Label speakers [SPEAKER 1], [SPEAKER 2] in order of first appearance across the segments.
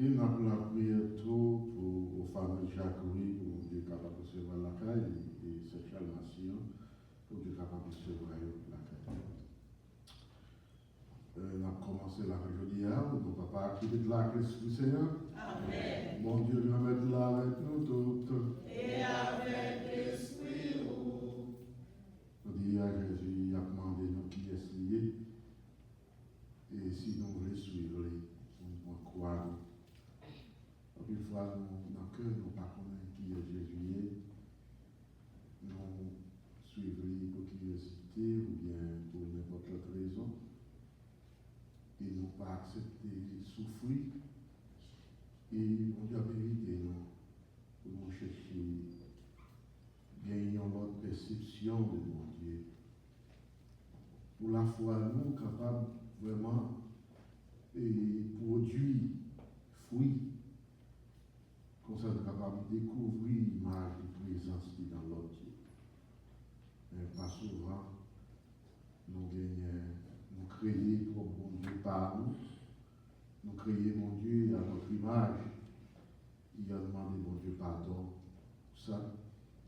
[SPEAKER 1] nous avons la prière tout pour aux familles Jacques-Louis, pour Dieu capable de recevoir la caille et cette nation, pour Dieu capable de recevoir la caille. On a commencé la aujourd'hui, nous papa qui est là, Christ du Seigneur.
[SPEAKER 2] Amen.
[SPEAKER 1] Mon Dieu, nous mettre là avec nous toutes.
[SPEAKER 2] Et avec l'Esprit.
[SPEAKER 1] Nous disons à Jésus, il a demandé nous qui est lié. Et si nous voulons suivre, nous pouvons croire. Une fois, dans le cœur, nous ne pas connaître qui est Jésus. Nous suivons pour curiosité ou bien pour n'importe quelle raison. Et nous pas accepter souffrir. Et on doit vérité, nous, pour nous chercher, gagner notre perception de mon Dieu. Pour la foi, nous capables vraiment de produire fruits, comme ça nous sommes capables de découvrir l'image de présence qui est dans notre Dieu. Mais pas souvent, nous créons pour bon Dieu par nous. Nous créons mon Dieu à notre image. Il a demandé mon Dieu pardon. Ça,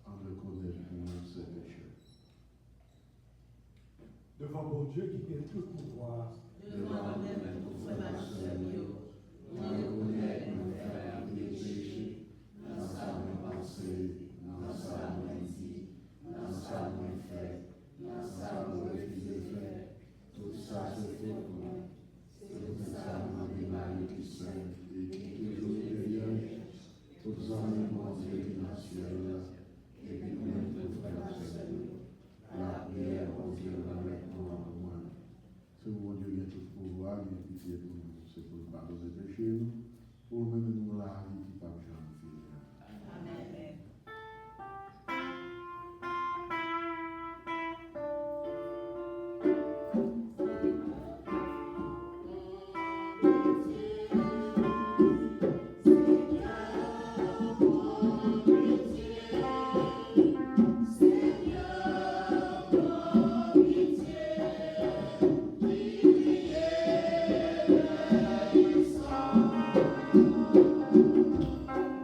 [SPEAKER 1] on reconnaît pour nous ses péchés.
[SPEAKER 3] Devant mon Dieu qui a tout pouvoir,
[SPEAKER 2] Devant même tout frère ma soeur, nous reconnaissons nos frères des péchés, dans sa pensée, dans sa dit, dans sa fait, dans sa refusé fait, tout ça se fait pour nous. C'est ça, Marie Marie qui s'aime et qui toujours est vierge, tout ça, mon Dieu qui est dans le ciel, et puis nous tous frères ma soeur, la prière, mon Dieu, avec nous en moi.
[SPEAKER 1] C'est mon Dieu qui a tout pouvoir, il a pitié pour nous, c'est pour nous pardonner les péchés, pour mener nous la vie qui pas jamais finir.
[SPEAKER 2] Amen.
[SPEAKER 4] Thank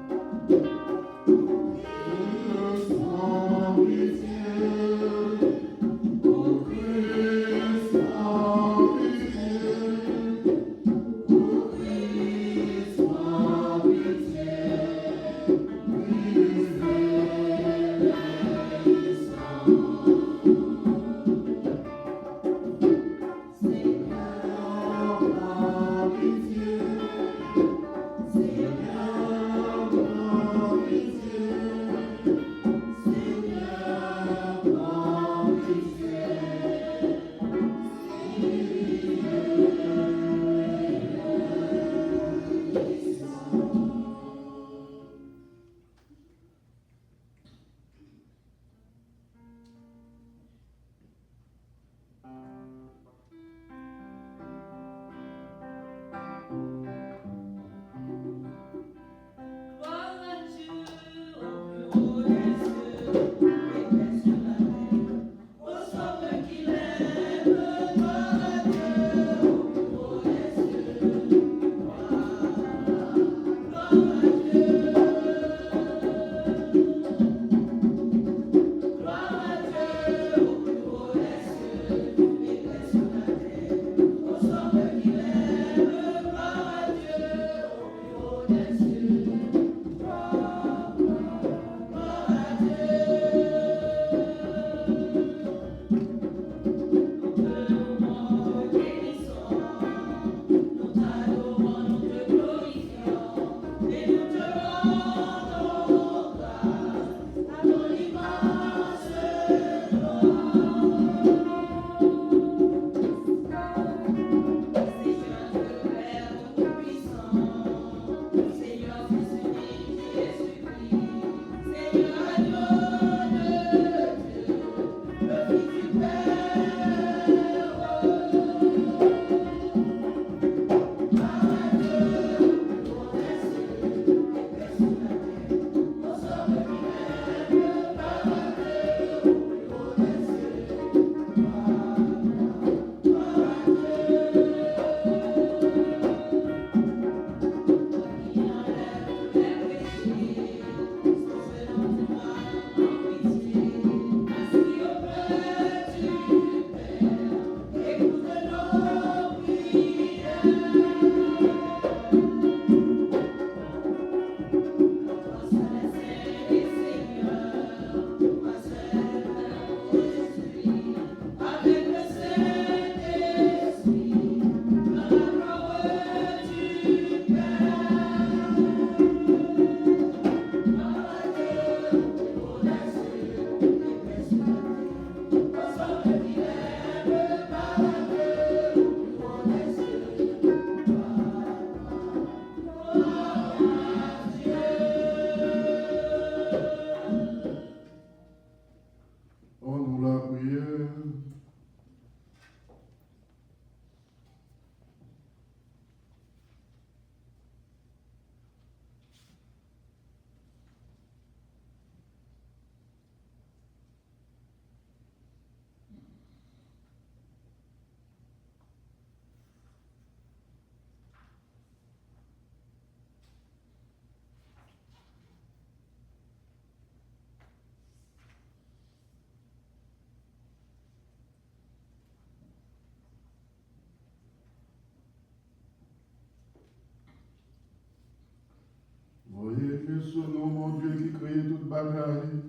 [SPEAKER 1] que ce nom, mon Dieu, qui crée toute bagaille,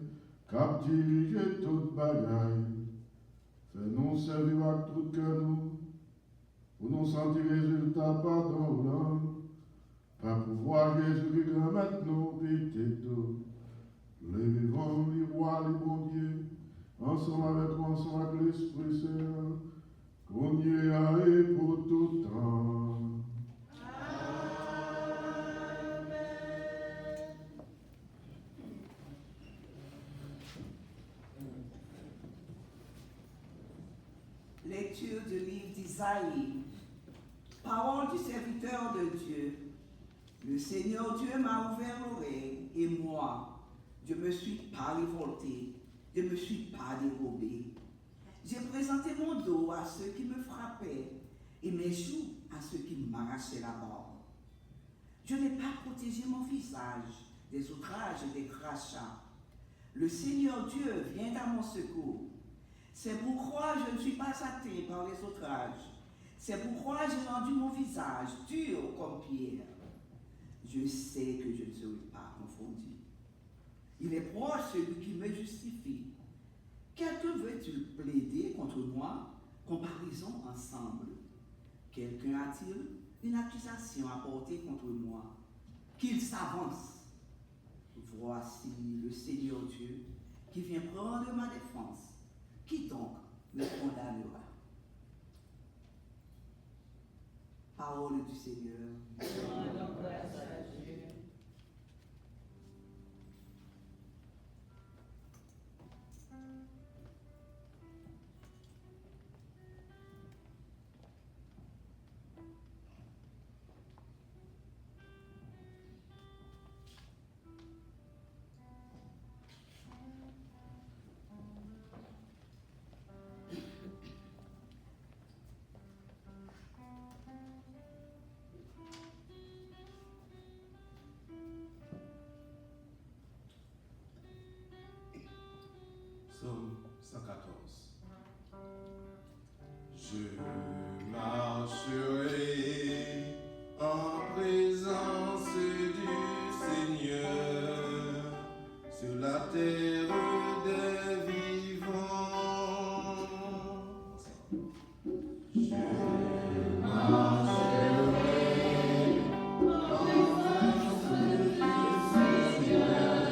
[SPEAKER 1] cap dirige toute bagaille. Fais-nous servir à tout cœur, nous, pour nous sentir résultat, pardon, là. Par pouvoir Jésus qui grand maintenant, pitié tout. Les vivants, les rois, les bons dieux, ensemble avec moi, ensemble avec l'Esprit Saint, qu'on y est et pour tout temps.
[SPEAKER 2] Lecture du livre d'Isaïe. Parole du serviteur de Dieu. Le Seigneur Dieu m'a ouvert l'oreille et moi, je ne me suis pas révolté, je ne me suis pas dérobé. J'ai présenté mon dos à ceux qui me frappaient et mes joues à ceux qui m'arrachaient la barbe. Je n'ai pas protégé mon visage des outrages et des crachats. Le Seigneur Dieu vient à mon secours. C'est pourquoi je ne suis pas atteint par les outrages. C'est pourquoi j'ai rendu mon visage dur comme pierre. Je sais que je ne serai pas confondu. Il est proche celui qui me justifie. Quelqu'un veut-il plaider contre moi? Comparaison ensemble. Quelqu'un a-t-il une accusation à porter contre moi? Qu'il s'avance. Voici le Seigneur Dieu qui vient prendre ma défense. Qui donc me condamnera? Parole du Seigneur.
[SPEAKER 4] Psaume 114. Je marcherai en présence du Seigneur sur la terre des vivants. Je marcherai en présence du Seigneur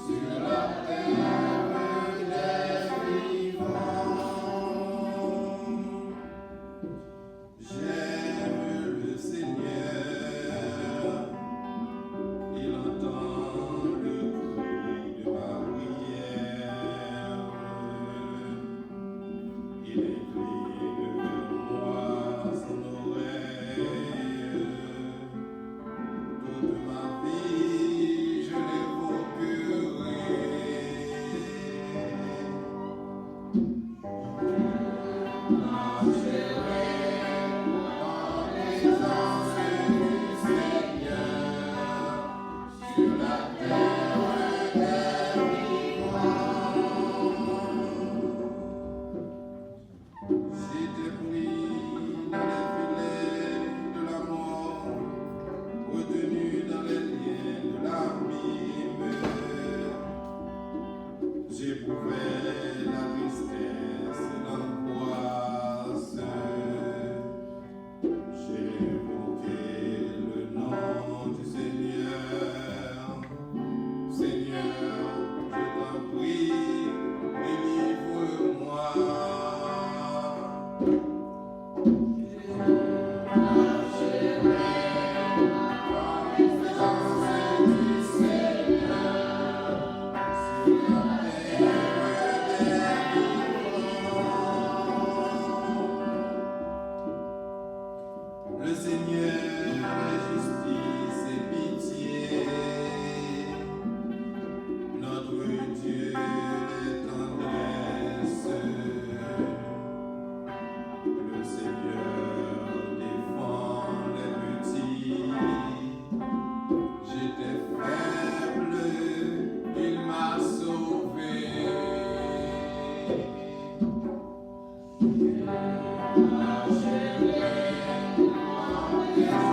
[SPEAKER 4] sur la terre.
[SPEAKER 2] Yeah.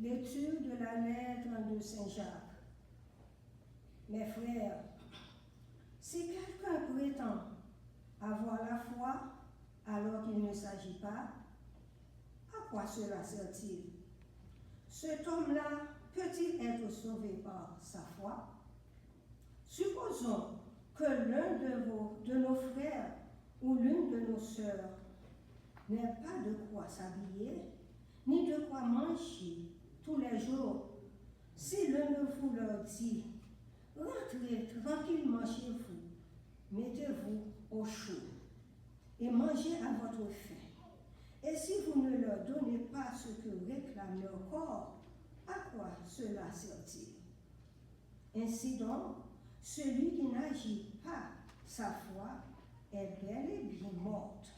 [SPEAKER 5] Lecture de la lettre de Saint Jacques. Mes frères, si quelqu'un prétend avoir la foi alors qu'il ne s'agit pas, à quoi cela sert-il? Cet homme-là peut-il être sauvé par sa foi? Supposons que l'un de nos frères ou l'une de nos sœurs n'ait pas de quoi s'habiller, ni de quoi manger tous les jours. Si l'un de vous leur dit, rentrez tranquillement chez vous, mettez-vous au chaud et mangez à votre faim. Et si vous ne leur donnez pas ce que réclame leur corps, à quoi cela sert-il? Ainsi donc, celui qui n'agit pas sa foi est bel et bien morte.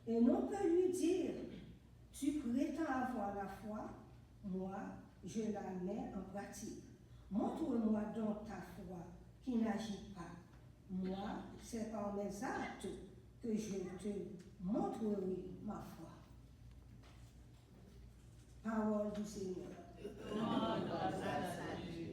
[SPEAKER 5] Et l'on peut lui dire, tu prétends avoir la foi, moi, je la mets en pratique. Montre-moi donc ta foi qui n'agit pas. Moi, c'est par mes actes que je te montrerai ma foi. Parole du Seigneur.
[SPEAKER 2] Grâce à Dieu.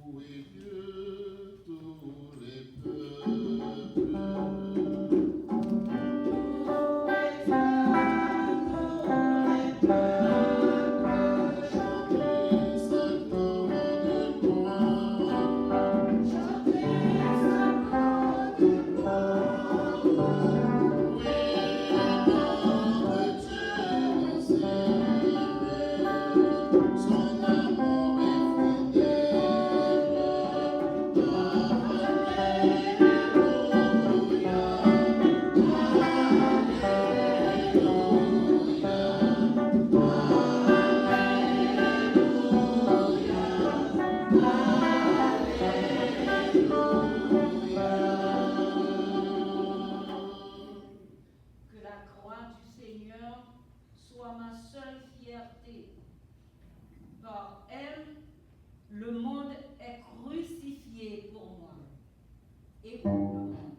[SPEAKER 4] Louez Dieu tous les peuples. Son amour est
[SPEAKER 2] Que la croix du Seigneur soit ma seule fierté. Par elle, le monde est crucifié pour moi et pour le monde.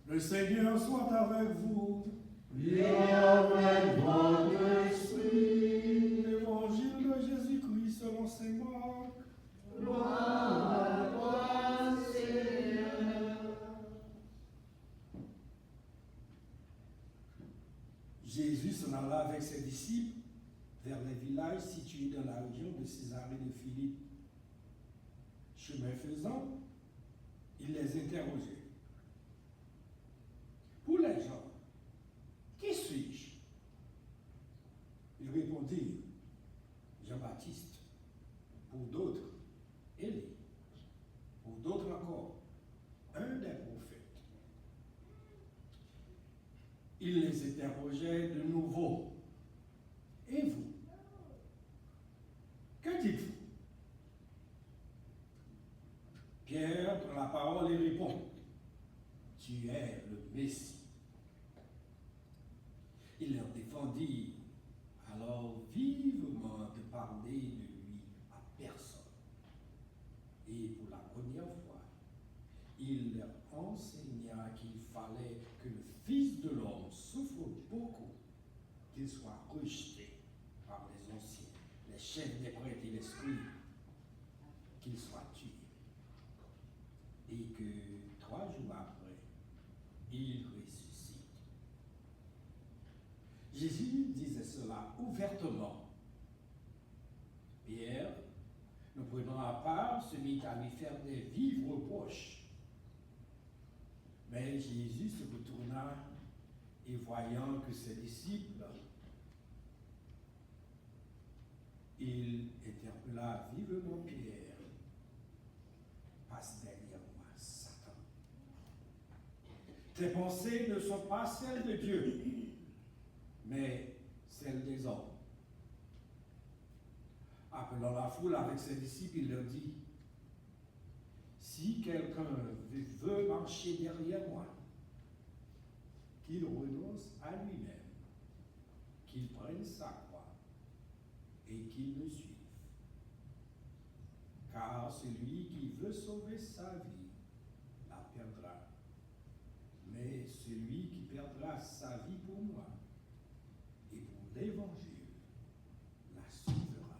[SPEAKER 3] Le Seigneur soit avec vous.
[SPEAKER 4] et avec votre esprit.
[SPEAKER 3] L'évangile de Jésus-Christ selon saint Marc.
[SPEAKER 4] Gloire à toi, Seigneur.
[SPEAKER 3] Jésus s'en alla avec ses disciples vers les villages situés dans la région de Césarée de Philippe. Chemin faisant, il les interrogeait. Pour les gens, qui suis-je? Ils répondirent, Jean-Baptiste. Pour d'autres, Élie. Pour d'autres encore, un des prophètes. Il les interrogeait de nouveau. Et vous? Que dites-vous? Pierre prend la parole et répond, tu es le Messie. Il leur défendit alors vivement de parler de lui à personne. Et pour la première fois, il leur enseigna qu'il fallait que le Fils de l'homme souffre beaucoup, qu'il soit rejeté par les anciens, les chefs des prêtres et les scribes, qu'il soit tué, et que 3 jours après, il ressuscite. Jésus disait cela ouvertement. Pierre, le prenant à part, se mit à lui faire des vives reproches. Mais Jésus se retourna et voyant que ses disciples, il interpella vivement Pierre. Passe derrière moi, Satan. Tes pensées ne sont pas celles de Dieu, mais celles des hommes. Appelant la foule avec ses disciples, il leur dit, si quelqu'un veut marcher derrière moi, qu'il renonce à lui-même, qu'il prenne sa croix et qu'il me suive. Car celui qui veut sauver sa vie la perdra. Mais celui qui perdra sa vie pour moi et pour l'évangile la sauvera.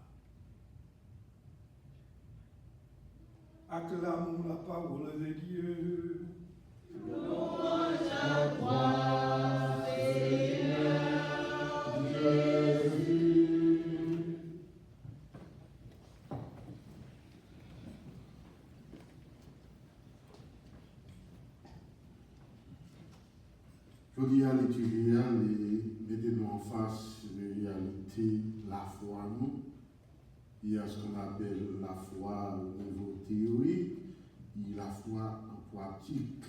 [SPEAKER 3] Acclamons la parole de Dieu.
[SPEAKER 4] Louange à toi, Seigneur Jésus.
[SPEAKER 1] Je dis à l'étudiant, mettez-nous en face de réalité, la foi, nous. Il y a ce qu'on appelle la foi au niveau théorique, et la foi en pratique.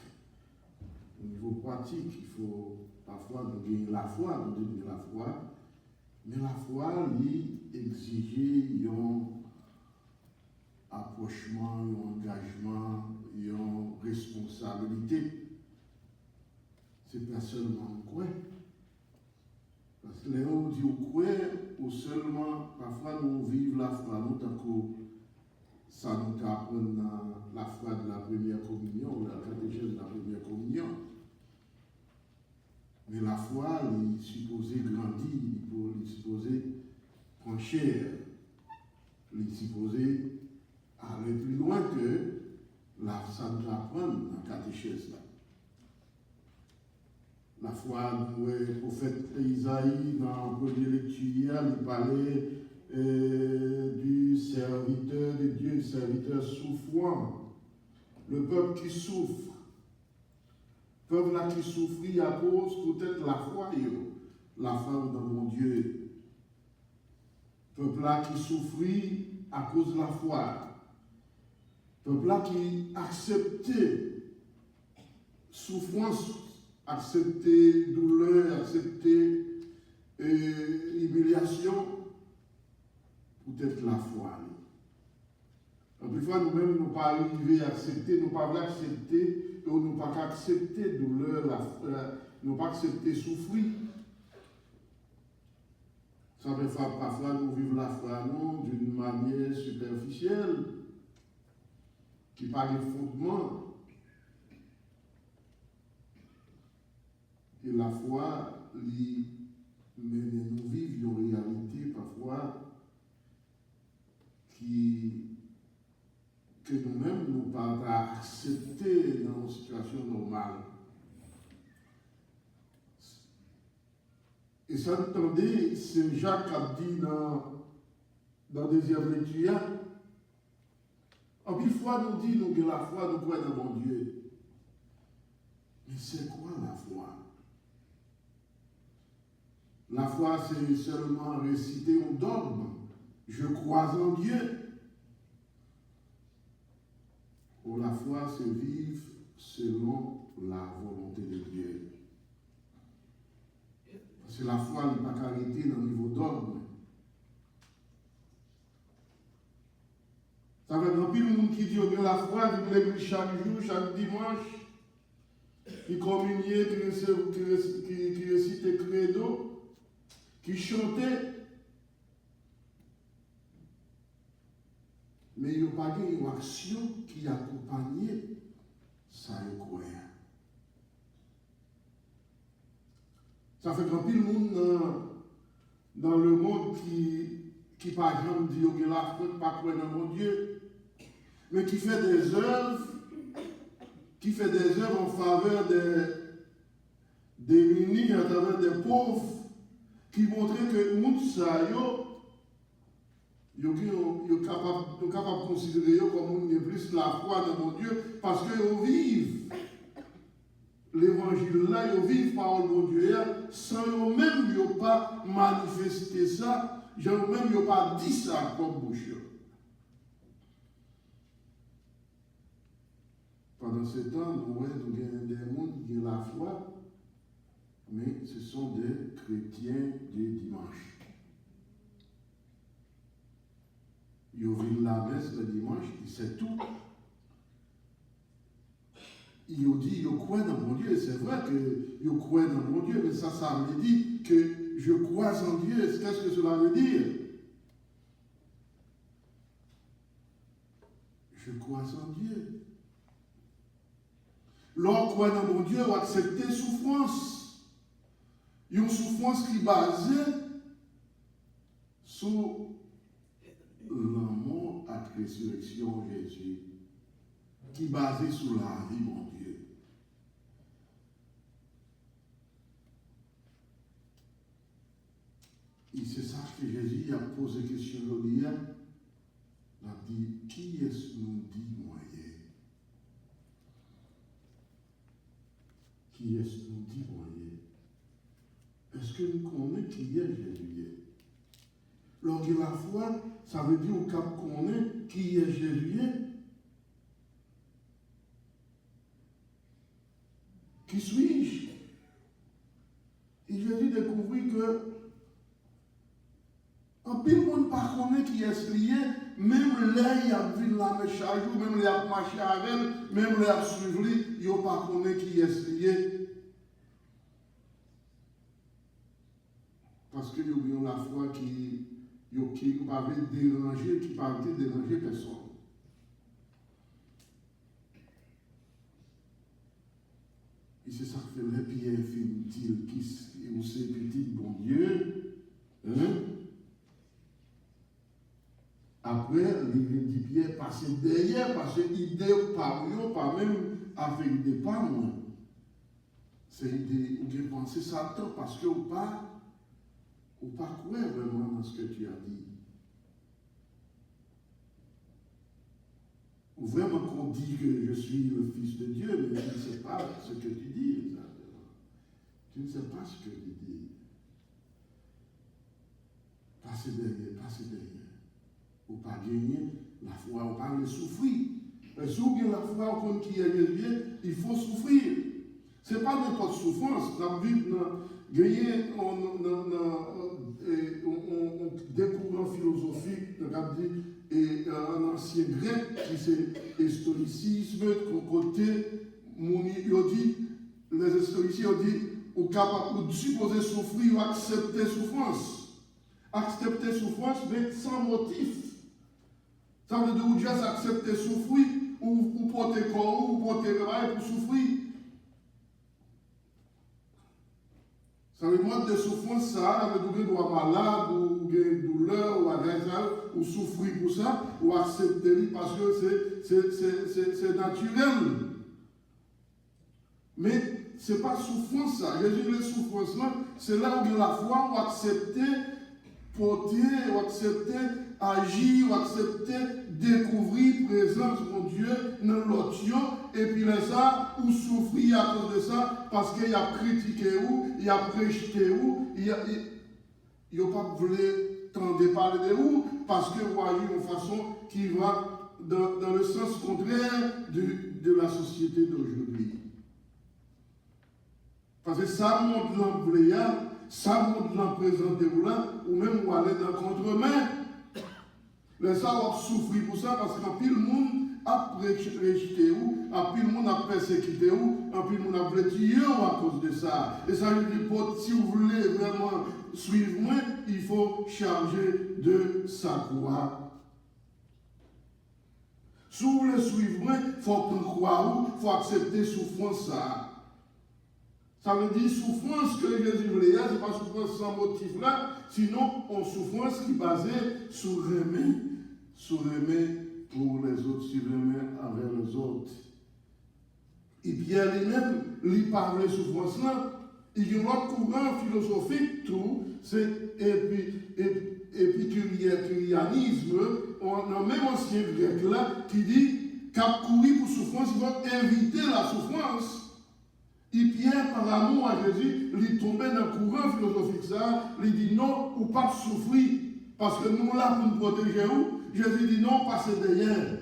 [SPEAKER 1] Au niveau pratique, il faut parfois nous gagner la foi, nous donner la foi, mais la foi, lui, exige un approchement, un engagement, une responsabilité. C'est pas seulement quoi. Parce que les gens disent quoi, ou seulement, parfois nous vivons la foi, nous, tant que ça nous apprend dans la foi de la première communion, ou la catéchèse de la première communion. Mais la foi, elle est supposée grandir, elle est supposée prendre chair, elle est supposée aller plus loin que ça nous apprend dans la catéchèse. La foi, le prophète Isaïe, dans la première lecture, il parlait du serviteur de Dieu, du serviteur souffrant, le peuple qui souffre. Le peuple là qui souffrit à cause peut-être la foi dans mon Dieu. Le peuple là qui souffrit à cause de la foi. Le peuple là qui acceptait souffrance, accepter douleur, accepter humiliation, peut-être la foi. La plupart fois, nous-mêmes, nous pas arriver à accepter, nous pas accepter, ou nous pas accepter douleur, nous pas accepter souffrir. Ça fait parfois nous vivons la foi non d'une manière superficielle, qui n'a pas de fondement. Et la foi, mais nous vivons une réalité parfois que nous-mêmes nous pas accepter dans une situation normale. Et ça, entendez, Saint Jacques a dit dans la deuxième lecture, en une fois nous dit, nous que la foi, nous croyons dans mon Dieu. Mais c'est quoi la foi? La foi, c'est seulement réciter un dogme. Je crois en Dieu. Pour la foi, c'est vivre selon la volonté de Dieu. Parce que la foi n'est pas qu'arrêtée dans le niveau dogme. Ça veut dire qu'il y a monde qui dit que la foi, il l'église chaque jour, chaque dimanche, qui communiait, qui récitait credo, qui chantait, mais il n'y a pas une action qui accompagnait ça et quoi. Ça fait qu'un pile monde dans le monde qui par exemple dit que la foi pas croire dans mon Dieu, mais qui fait des œuvres en faveur des démunis, en faveur des pauvres, qui montrent que monde ça yo capable de considérer comme une plus la foi dans mon Dieu parce que ils vivent l'évangile là, ils vivent parole de mon Dieu sans eux-mêmes ils pas manifesté ça, eux-mêmes ils pas dit ça comme bouche. pendant ce temps, nous avons des gens qui ont la foi, mais ce sont des chrétiens du dimanche. Ils viennent la messe le dimanche, c'est tout. Ils ont dit, ils croient dans mon Dieu, et c'est vrai qu'ils croient dans mon Dieu, mais ça veut dire que je crois en Dieu. Qu'est-ce que cela veut dire? Je crois en Dieu. Lorsqu'on croit dans mon Dieu, on accepte souffrance. Une souffrance qui est basée sur l'amour à la résurrection de Jésus, qui est basée sur la vie, mon Dieu. Et c'est ça que Jésus a posé la question aujourd'hui. Il a dit, qui est-ce nous dit moyen? Qui est-ce nous dit moyen? Est-ce que nous connaissons qui est Jésus? Lorsque la foi, ça veut dire au cap qu'on est qui est Jésus. Qui suis-je? Et Jésus découvrit que en pile monde pas connaît qui est lié, même là il a vu la mèche chaque jour, même là il a marché avec elle, même là il a suivi, il n'a pas connaît qui est lié. Parce que nous avons la foi qui ne va pas déranger, qui ne va pas déranger personne. Et c'est ça que fait les pierres infiniles qui sont ces petits bon Dieu. Hein? Après, les 10 pierres passent derrière, parce que l'idée par eux, pas même avec l'idée par moi. C'est l'idée où j'ai pensé Satan, parce que ou pas croire vraiment dans ce que tu as dit. Ou vraiment qu'on dit que je suis le Fils de Dieu, mais tu ne sais pas ce que tu dis exactement. Tu ne sais pas ce que tu dis. Passez derrière. Ou pas gagner la foi, ou pas le souffrir. Si vous avez la foi, comme qui est Jésus, il faut souffrir. Ce n'est pas n'importe souffrance. Dans la vie, on découvre en philosophie, et en ancien grec, qui c'est le stoïcisme, qu'on côté, les stoïciens ont dit, ou capable de supposer souffrir ou accepter souffrance. Accepter souffrance, mais sans motif. Ça veut dire que juste accepter souffrir, ou porter corps, ou porter travail pour souffrir. Ça veut dire de souffrance, ça veut dire que vous malade, ou une douleur, ou agréable, ou souffrir pour ça, ou accepter parce que c'est naturel. Mais ce n'est pas souffrance, ça. Jésus, les souffrances là, c'est là où la foi, ou accepter, porter, ou accepter, agir, ou accepter, découvrir présence de Dieu dans l'autre, et puis les ça, ou souffrir à cause de ça, parce qu'il a critiqué ou, il a rejeté ou, il n'a pas voulu tendre parler de ou, parce que vous agissez de façon qui va dans le sens contraire de la société d'aujourd'hui. Parce que ça montre l'empléa, ça montre l'emprésenté ou même vous allez dans le contre-main. Les ça va souffrir pour ça parce qu'en pile monde a rejeté ou, en pile monde a persécuté ou, en pile monde a voulu tuer ou à cause de ça. Et ça veut dire si vous voulez vraiment suivre moi, il faut charger de sa croix. Si vous voulez suivre moi, il faut croire ou, il faut accepter souffrance ça. Ça veut dire souffrance que Jésus voulait, ce n'est pas souffrance sans motif là, sinon on souffrance qui est basée sur remède pour les autres, sur remède envers les autres. Et Pierre lui-même, il parle de souffrance là, il y a un autre courant philosophique, tout, c'est épicurianisme, on a même ancien grec là, qui dit qu'à courir pour souffrance, il faut éviter la souffrance. Et Pierre, par amour à Jésus, il tombait dans le courant philosophique ça, il dit non, ou pas souffrir, parce que nous là pour nous protéger où, Jésus dit non, passez derrière.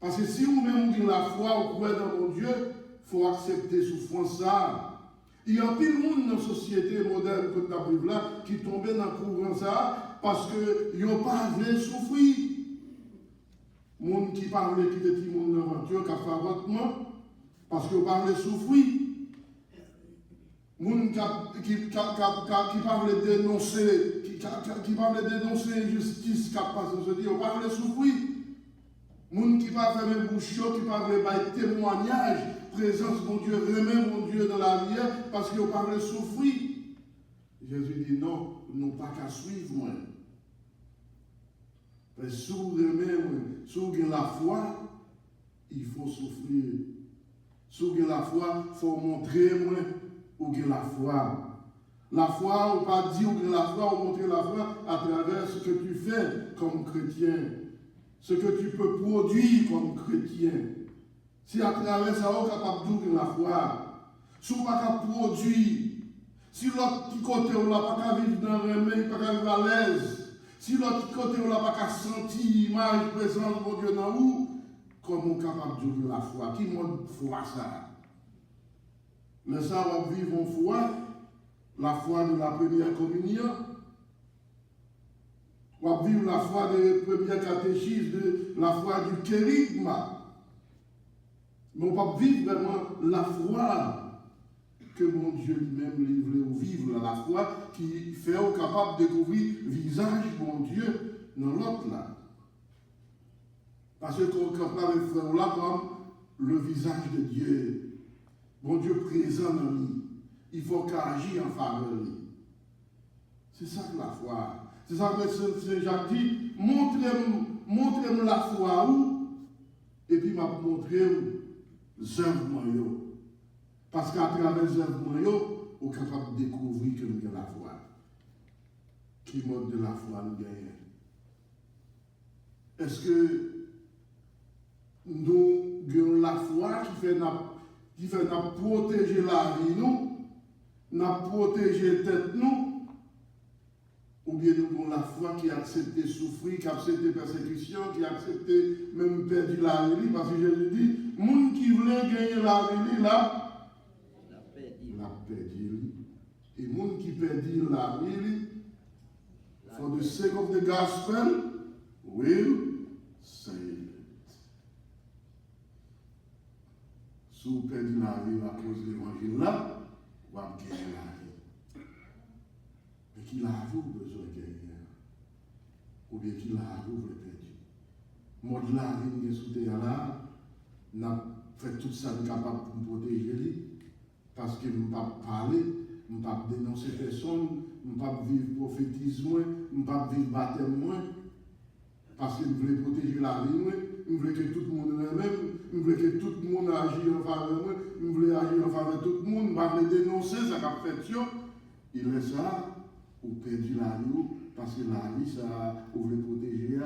[SPEAKER 1] Parce que si vous-même avez la foi, vous croyez dans mon Dieu, il faut accepter souffrance ça. Il y a plus de monde dans la société moderne que tu as vu là qui tombait dans le courant ça parce qu'ils n'ont pas voulu souffrir. Monde qui parlait, qui était monde d'aventure, qui a fait avortement, parce qu'ils parlaient souffrir. Monde qui parlait dénoncer, qui parlait dénoncer l'injustice qui a passé ce dit, ils parlaient souffrir. Monde qui parlait faire un bouchon, qui parlait de témoignage. Présence, mon Dieu, remet mon Dieu dans la lumière parce qu'il parlait souffrir. Jésus dit non, nous n'avons pas qu'à suivre moi. Mais si vous avez la foi, il faut souffrir. Si vous avez la foi, il faut montrer moi où vous avez la foi. La foi, on ne pas dire où vous avez la foi, on montrer la foi à travers ce que tu fais comme chrétien. Ce que tu peux produire comme chrétien. Si à travers ça, on est capable d'ouvrir la foi, si on n'est pas capable de produire, si l'autre côté, on n'a pas qu'à vivre dans le remède, pas qu'à vivre à l'aise, si l'autre côté, on n'a pas qu'à sentir l'image, présence de mon Dieu dans nous, comment on est capable d'ouvrir la foi? Qui montre foi ça? Mais ça, on va vivre en foi, la foi de la première communion, on va vivre la foi de la première catéchisme, de la foi du kérigma. Mais on va vivre vraiment la foi que mon Dieu lui-même livre ou vivre la foi qui fait au capable de découvrir le visage de mon Dieu dans l'autre là. Parce qu'on est capable de faire là comme le visage de Dieu. Mon Dieu présent dans lui. Il faut qu'il agisse en faveur de lui. C'est ça que la foi. C'est ça que Saint Jacques dit, montrez-moi la foi où, et puis m'a montré où. Œuvres. Parce qu'à travers les œuvres, on est capable de découvrir que nous avons la foi. Qui mode de la foi nous gagnons? Est-ce que nous avons la foi qui fait protéger la vie, nous protéger la tête, nous? Ou bien nous avons la foi qui a accepté souffrir, qui a accepté persécution, qui a accepté même perdre la vie, parce que Jésus dit, moun qui voulait gagner la vie, là, l'a perdu. Et moun qui perdit la vie, for the sake of the gospel, will save it. Si vous perdez la vie à cause de l'évangile là, vous allez gagner la vie. Mais qui l'a vous besoin de gagner? Ou bien qui l'a vous voulez perdre? Moi, de la vie, je suis là. N'a fait tout ça capable pour me protéger lui parce que je ne peux pas parler, je ne peux pas dénoncer personne, je ne peux pas vivre prophétisme, je ne peux pas vivre baptême parce que je voulais protéger la vie, je voulais que tout le monde soit même, je voulais que tout le monde agisse en faveur de moi, je voulais agir en faveur de tout le monde, je ne voulais dénoncer ça qu'a fait. Il est ça, ou perdu la vie parce que la vie, ça, vous voulez protéger,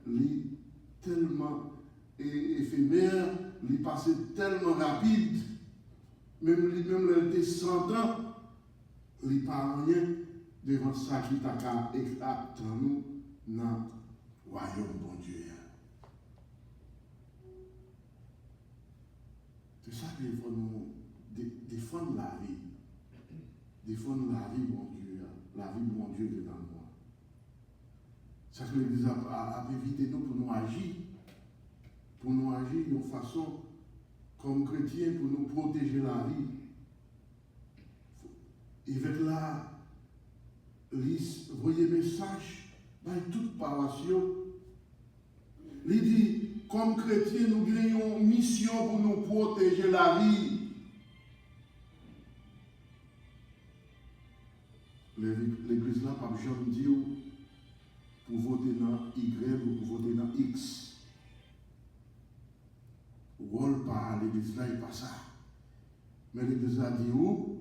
[SPEAKER 1] lui tellement éphémère. Il passait tellement rapide, même elle était 100 ans, il n'y a pas rien devant ça qui t'a éclaté dans nous, dans le royaume bon Dieu. C'est ça qu'il faut nous défendre la vie. Défendre la vie, bon Dieu, la vie de mon Dieu qui est dans moi. C'est ce que l'Église a évité nous pour nous agir. Pour nous agir de façon comme chrétiens, pour nous protéger la vie. Et avec là, voyez message, dans toute paroisse, il dit, comme chrétiens, nous gagnons une mission pour nous protéger la vie. L'église là, par exemple, dit pour voter dans Y ou pour voter dans X. Rôle par l'église là, il pas ça. Mais l'église a dit où?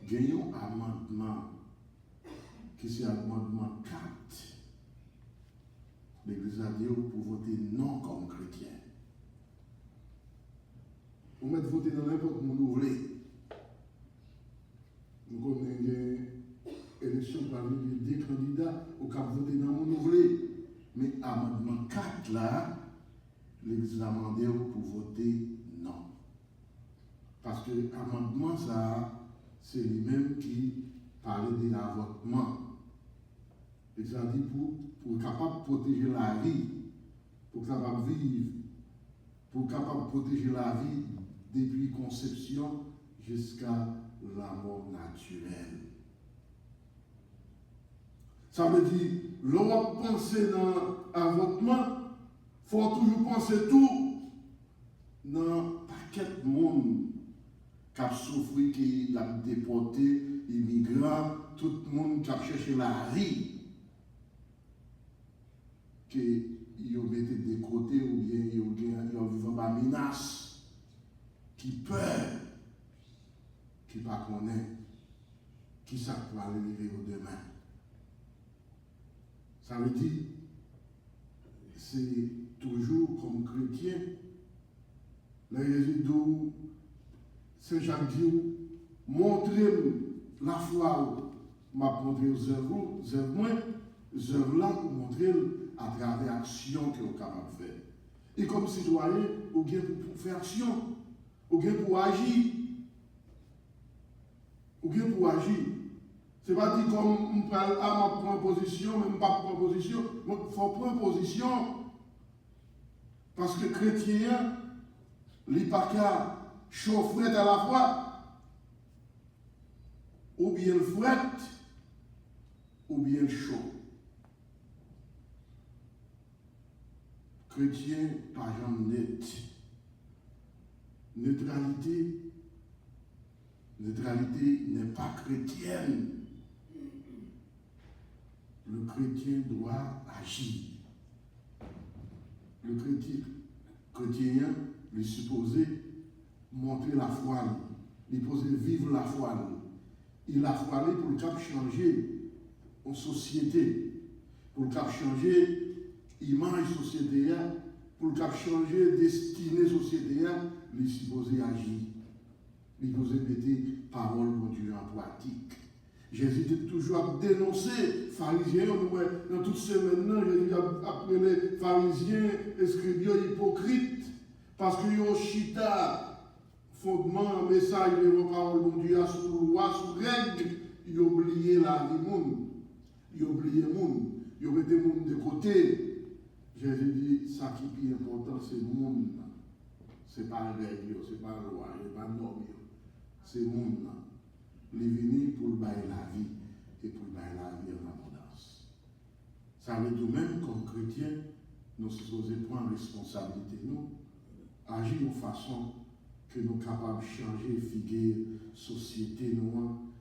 [SPEAKER 1] Gagnons amendement, qui c'est amendement 4. L'église a dit pour voter non comme chrétien. Vous mettez voter dans n'importe où vous voulez. Nous connaissons l'élection parmi les 2 candidats au cap voter dans où vous voulez. Mais amendement 4 là, l'Église a demandé pour voter non. Parce que l'amendement, ça, c'est lui-même qui parlait de l'avortement. Et ça dit pour capable de protéger la vie, pour capable de vivre, pour capable de protéger la vie depuis conception jusqu'à la mort naturelle. Ça veut dire, l'on penser dans l'avortement, il faut toujours penser tout dans un paquet de monde qui a souffert, qui a déporté, immigrants, tout le monde qui a cherché la vie, qui ils ont mis de côté ou bien ils ont vécu dans la menace, qui peur, qui ne connaît pas, qui ça peut arriver au demain. Ça veut dire, c'est toujours comme chrétien, le résident, Saint Jacques dit, montrez la foi, m'a montré aux œuvres, œuvres-là, pour montrer à travers l'action que vous êtes capable de faire. Et comme citoyen, vous avez pour faire action, vous avez pour agir. Vous avez pour agir. Ce n'est pas dit comme on prend position, même pas prendre position. Il faut prendre position. Parce que chrétien, il n'y a pas qu'à chauffer à la fois. Ou bien le fret, ou bien le chaud. Chrétien, pas jamais net. Neutralité n'est pas chrétienne. Le chrétien doit agir. Le chrétien, il est supposé montrer la foi, il est supposé vivre la foi. Il a foi pour le cap changer en société, pour le cap changer image société, pour le cap changer destinée société, il est supposé agir. Il est supposé mettre parole de Dieu en pratique. Jésus était toujours à dénoncer les pharisiens. Dans toutes ces semaines, Jésus a appelé les pharisiens, escribiens, hypocrites, parce qu'ils ont chita, fondement, message de la parole de Dieu, sous loi, sous règle, ils ont oublié la vie monde. Ils ont oublié le monde. Ils ont mis le monde de côté. Jésus dit, ça qui est important, c'est le monde. Ce n'est pas la règle, ce n'est pas la loi, ce n'est pas la norme. C'est le monde. Il est venu pour bailler la vie et pour bailler la vie en abondance. Ça veut dire même comme chrétiens, nous sommes supposés prendre responsabilité, nous, agir de façon que nous sommes capables de changer, figuer société, nous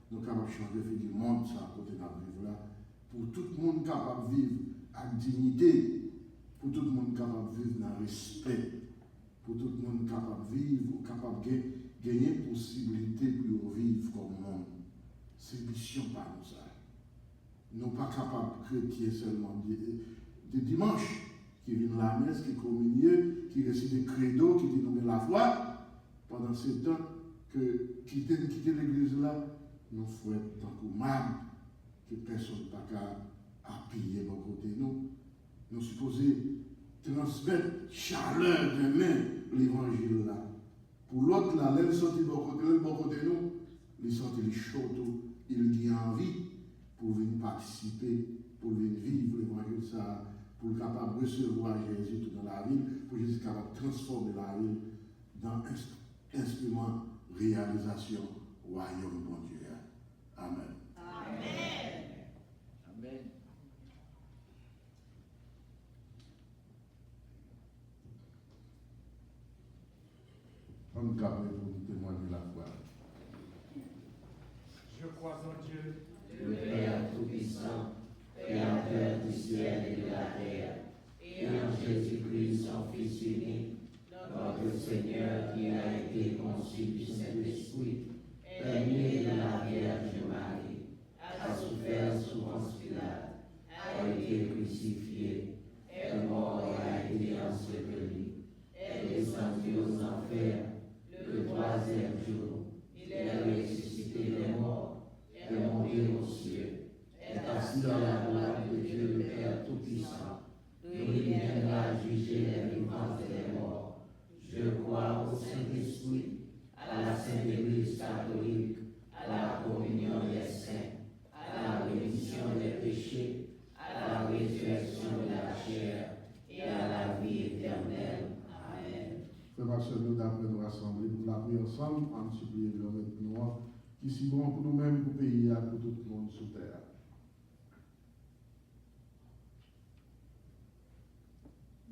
[SPEAKER 1] sommes capables de changer, figuer le monde, ça à côté de la vie là, pour tout le monde capable de vivre avec dignité, pour tout le monde capable de vivre dans le respect, pour tout le monde capable de vivre, capable de gagner possibilité pour vivre comme monde. C'est mission par nous ça. Nous pas capables de chrétiens seulement de dimanche, qui viennent à la messe, qui communient, qui récitent des credos, qui dénomment la foi, pendant ce temps que quitter l'église là, nous faisons tant que mal, que personne n'a qu'à appuyer de côté nous. Nous sommes supposés transmettre chaleur de main l'évangile là. Pour l'autre là, l'aile sorti de bon côté nous, il sorti les chaud, il a envie pour venir participer, pour venir vivre l'évangile ça, pour être capable de recevoir Jésus dans la ville, pour Jésus capable de transformer la ville dans un instrument de réalisation royaume de Dieu. Amen.
[SPEAKER 2] Amen. Amen.
[SPEAKER 1] On nous capable pour témoigner la foi.
[SPEAKER 6] Je crois en Dieu,
[SPEAKER 2] Le Père Tout-Puissant, Créateur du ciel et de la terre, et en Jésus-Christ, son Fils unique, notre Seigneur qui a été conçu du Saint-Esprit, est né de la Vierge Marie, a souffert sous Ponce Pilate, a été crucifié, est mort et a été enseveli, est descendu aux enfers, le troisième jour, il est ressuscité des morts, est monté aux cieux, est assis à la droite de Dieu le Père Tout-Puissant, il viendra juger les vivants et les morts. Saint-Esprit, à la Sainte Église catholique, à la communion des saints, à la rémission des péchés, à la résurrection de la chair et à la vie éternelle. Amen.
[SPEAKER 1] Frères Maxime, nous d'après nous rassembler, nous la prier ensemble, en supplier le maître noir, qui si bon pour nous-mêmes, pour pays, pour tout le monde sur terre.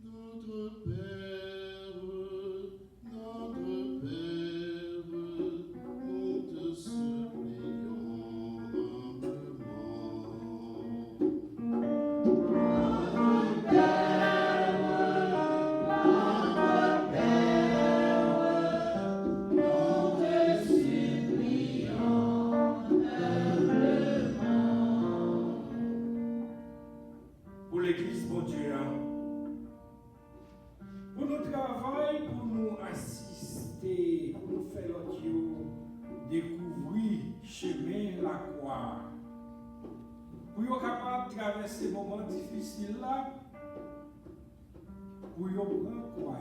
[SPEAKER 1] Notre Père, nous te supplions
[SPEAKER 3] pour l'Église, mon Dieu, pour notre travail, pour nous assister, pour nous faire découvrir le chemin de la croix, pour être capable de traverser ces moments difficiles là, pour nous prendre quoi,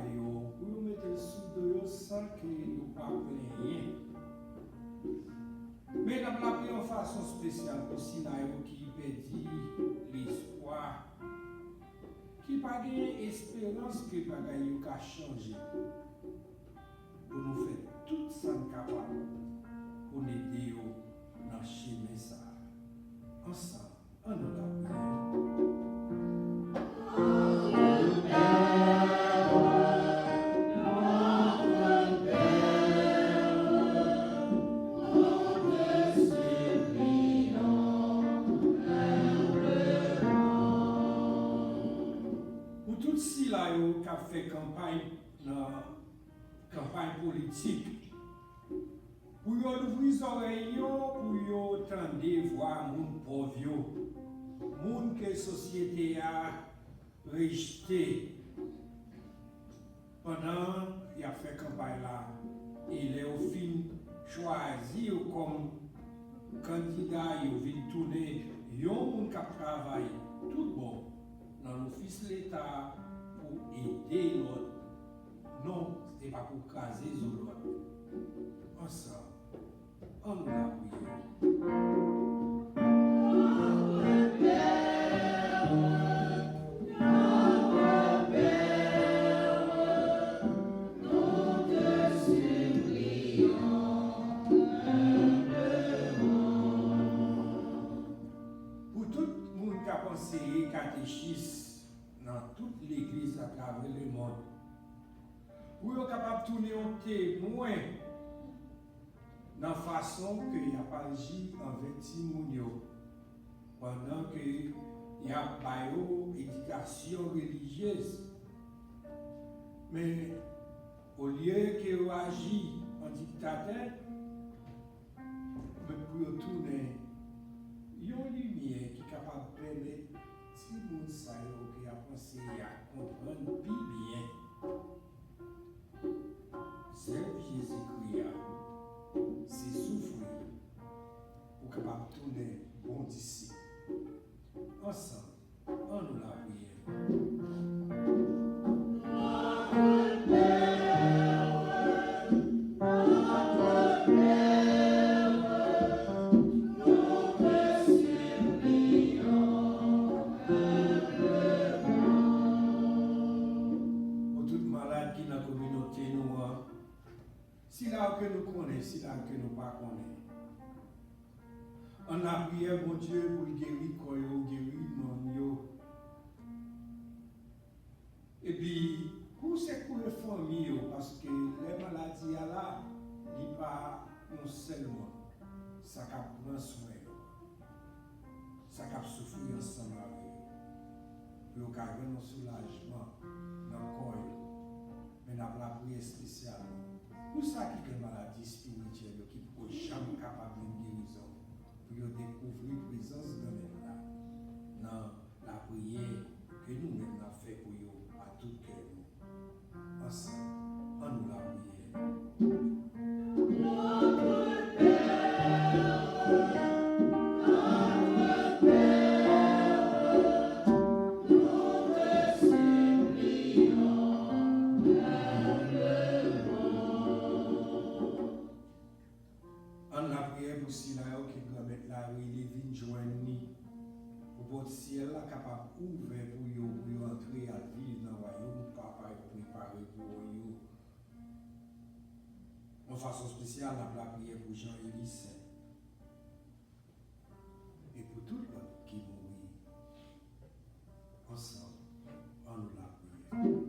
[SPEAKER 3] pour nous mettre le sous de nous sans que nous ne parlions rien. Mais nous avons appris en façon spéciale pour Sinaïo qui perdit l'espoir, qui n'a pas d'espérance que pas qu'à changer. Pour nous faire tout ça capable pour nous aider dans le chemin ça. Ensemble, on nous l'a qui a fait campagne politique, pour ouvrir les oreilles, pour entendre voir mon pauvre, mon que la société a rejeté. Pendant qu'il a fait campagne là, il est au fin choisi comme candidat, il vient tourner, il y a un monde qui travaille tout bon dans l'office de l'État pour aider l'autre. Non, ce n'est pas pour craser l'autre. Ensemble, on nous l'a conseiller catéchisme dans toute l'église à travers le monde. Pour être capable de tourner au témoin dans la façon qu'il a pas agi envers Timounio pendant qu'il y a une éducation religieuse. Mais au lieu qu'il agit en dictateur, mais pour tourner, il y a une lumière qui est capable de permettre si vous savez qui a pensé à comprendre plus bien. C'est Jésus-Christ, c'est souffrir pour capable de tourner bon disciple. Ensemble, on nous la prière. Que nous connaissons, si là que nous ne connaissons pas. On a prié, mon Dieu, pour guérir Koyo, guérir non. Et puis, pour ces familles, parce que les maladies là, il n'y a pas non seulement ça qui prend soin, ça qui souffrir ensemble avec eux, pour avoir un soulagement dans le corps. Mais nous avons la prière spéciale. Pour ça qui est maladie spirituelle, qui ne peut jamais capable de guérison, pour découvrir la présence de l'homme dans la prière que nous-mêmes avons fait pour eux à tout cœur. Ensemble, on nous la prière. votre ciel là capable ouvert pour vous entrer à vivre dans le royaume, papa préparé pour vous. En façon spéciale, la prière pour Jean-Élie Saint. Et pour tout le monde qui mourit ensemble, en nous la prière.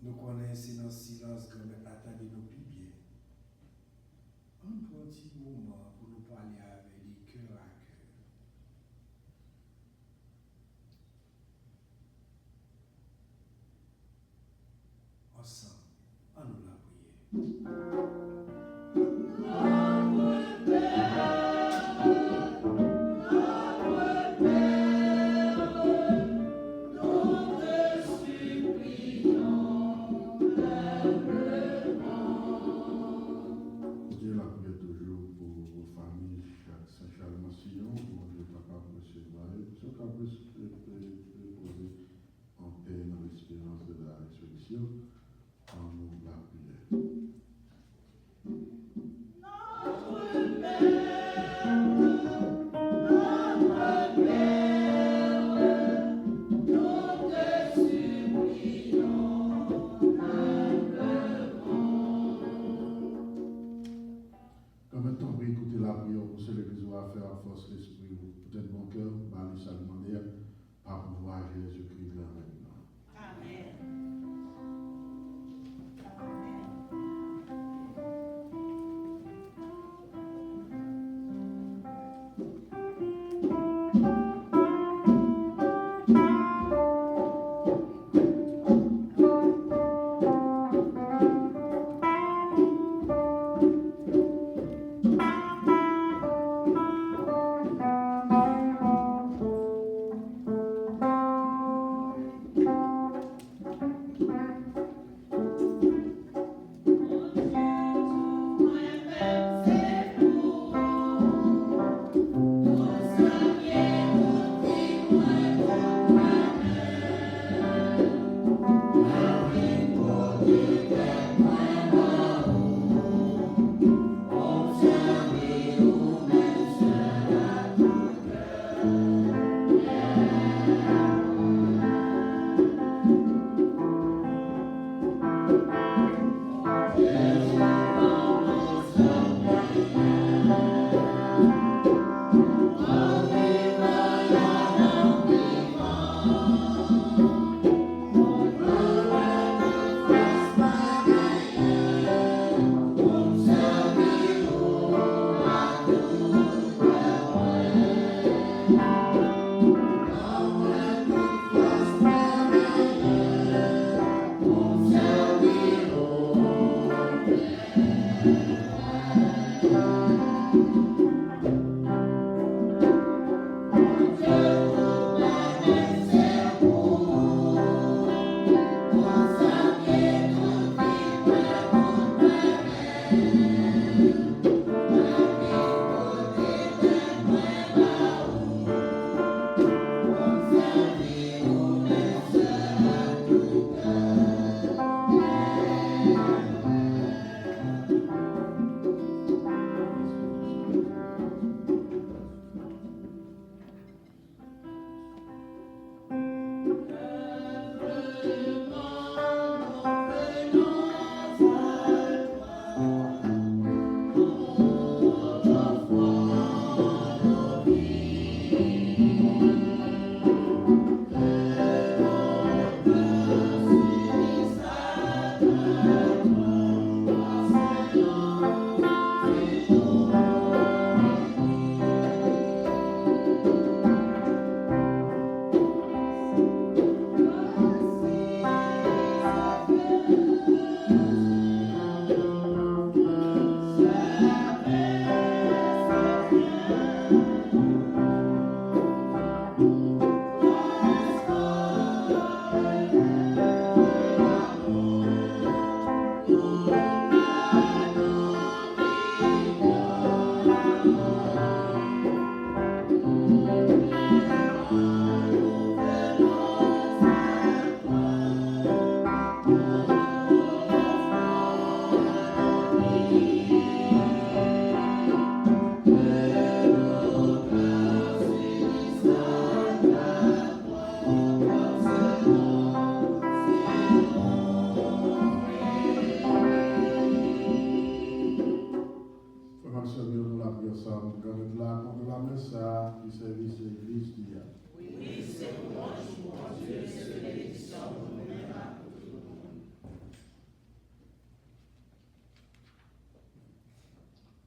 [SPEAKER 3] Nous connaissons dans le silence que nous attendons nos pieds. Un petit moment pour nous parler avec les cœurs à cœur. Ensemble, en nous la prière.
[SPEAKER 1] Dieu la prière toujours pour vos familles, Saint-Charles-Massillon, pour Dieu capable de recevoir et pour capable de reposer en paix dans l'espérance de la résurrection, en nous la prière. Comme un temps pour écouter la prière, pour ce que l'Église va faire à force l'esprit, peut-être bon cœur, par les salumander, par pouvoir Jésus-Christ là maintenant.
[SPEAKER 2] Amen.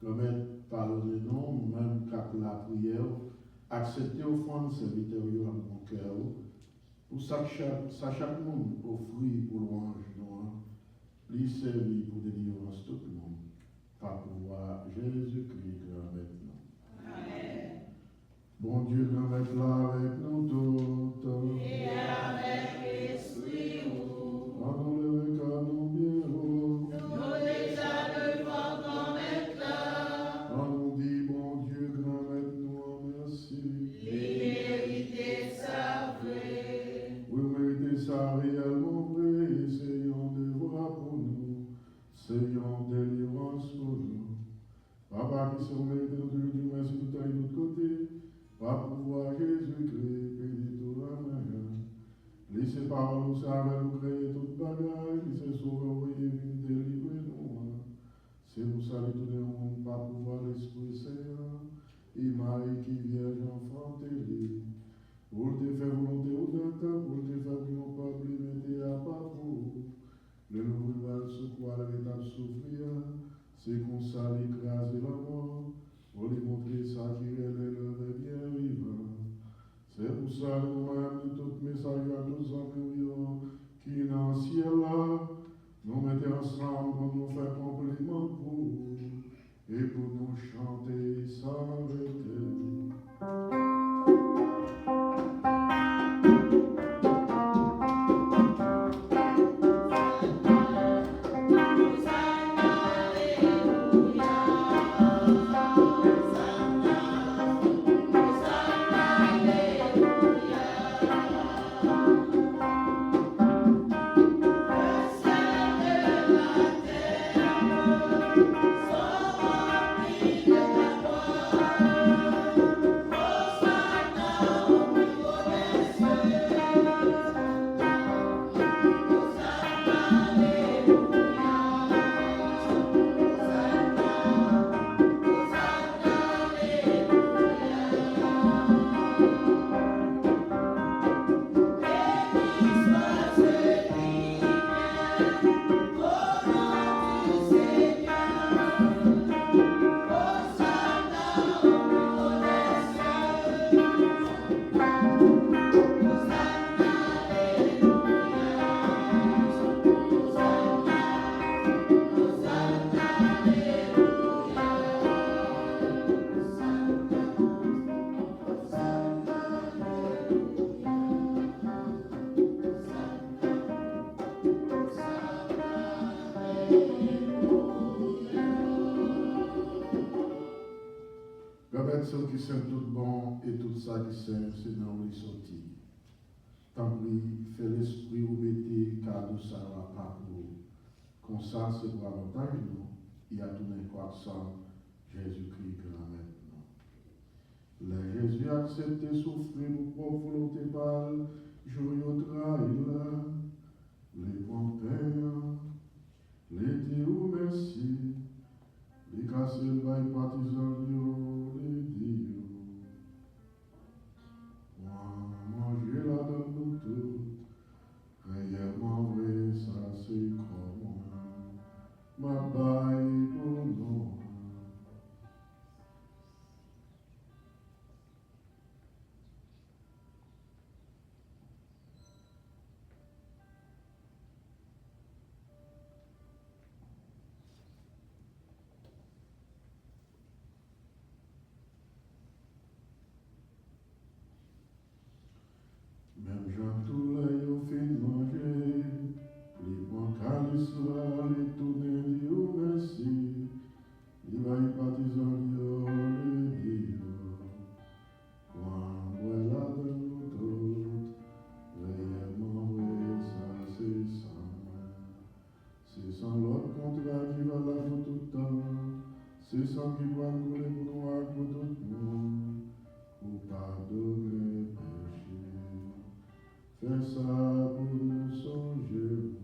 [SPEAKER 1] Remettre pardonnez-nous, même qu'après la prière, accepter offrande serviteur à mon cœur, pour chaque monde offrir pour louange noir, lui servir pour délivrance tout le monde, par pouvoir Jésus-Christ, grand maintenant.
[SPEAKER 2] Amen.
[SPEAKER 1] Bon Dieu, grand maître là avec nous tous.
[SPEAKER 2] Et avec l'esprit où
[SPEAKER 1] Rendons-le qu'à nous bien haut.
[SPEAKER 2] nous déjà devant ton maître là,
[SPEAKER 1] On nous dit, bon Dieu, grand maître, nous en merci.
[SPEAKER 2] l'hérité sa vraie.
[SPEAKER 1] Vous méritez ça réellement vrai, essayons de voir pour nous, essayons délivrance pour nous. Papa qui sont mérités de Dieu, merci tout à tout côté, par pouvoir Jésus-Christ, béni tout la manière. Laissez par nous ça avec nous créer toute bagaille, qui se sauve, envoyer, venir délivrer nous. C'est pour ça que tout le monde, par pouvoir l'Esprit Saint, et Marie qui vierge enfantée. Pour te faire volonté au temps, pour te faire que mon peuple mette à part pour le nouveau va se croire l'étape souffrir, c'est qu'on s'en écraser la mort, pour lui montrer ça qui est le bien vivant. C'est pour ça que nous-mêmes, tout message à tous amis qui dans le ciel là, nous mettons ensemble pour nous faire compliment pour, et pour nous chanter sans arrêter. Permettre ceux qui sont tout bons et tout ça qui sont, c'est dans les sorties. Tant pis, fait l'esprit ou mettez cadeau ça va pas pour. Comme ça, c'est pour avantage nous. Il y a tout un croissant, Jésus-Christ grand maintenant. Le Jésus a accepté souffrir pour volonté par joyeux trahir les bons pères, les dieux merci, les casser le bail partisan, les dieux. Manger la donne nous tout, réellement vrai, ça c'est comment. Ma baille pour nous. Même Jean tout là, il fait manger, les bons calices là, les tourner, Dieu merci, il va y partisan, Dieu, les Dieu. Quand voilà dans nous toutes, réellement vrai, ça c'est sans l'autre contrat qui va là pour tout le temps, c'est sans qui va couler pour nous, pour tout le monde, pour pardonner péché. Fais ça pour nous songer.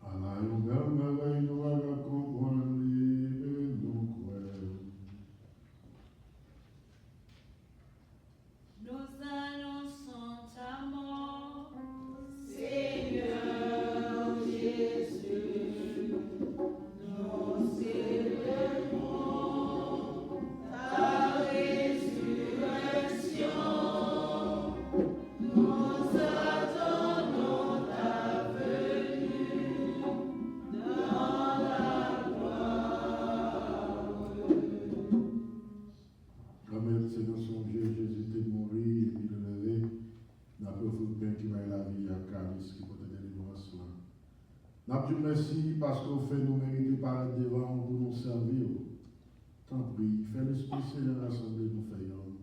[SPEAKER 1] À la nouvelle N'a Dieu merci parce qu'on fait nous mériter par le devant pour nous servir. Tant pis, fais l'Esprit Seigneur l'Assemblée nous faisons.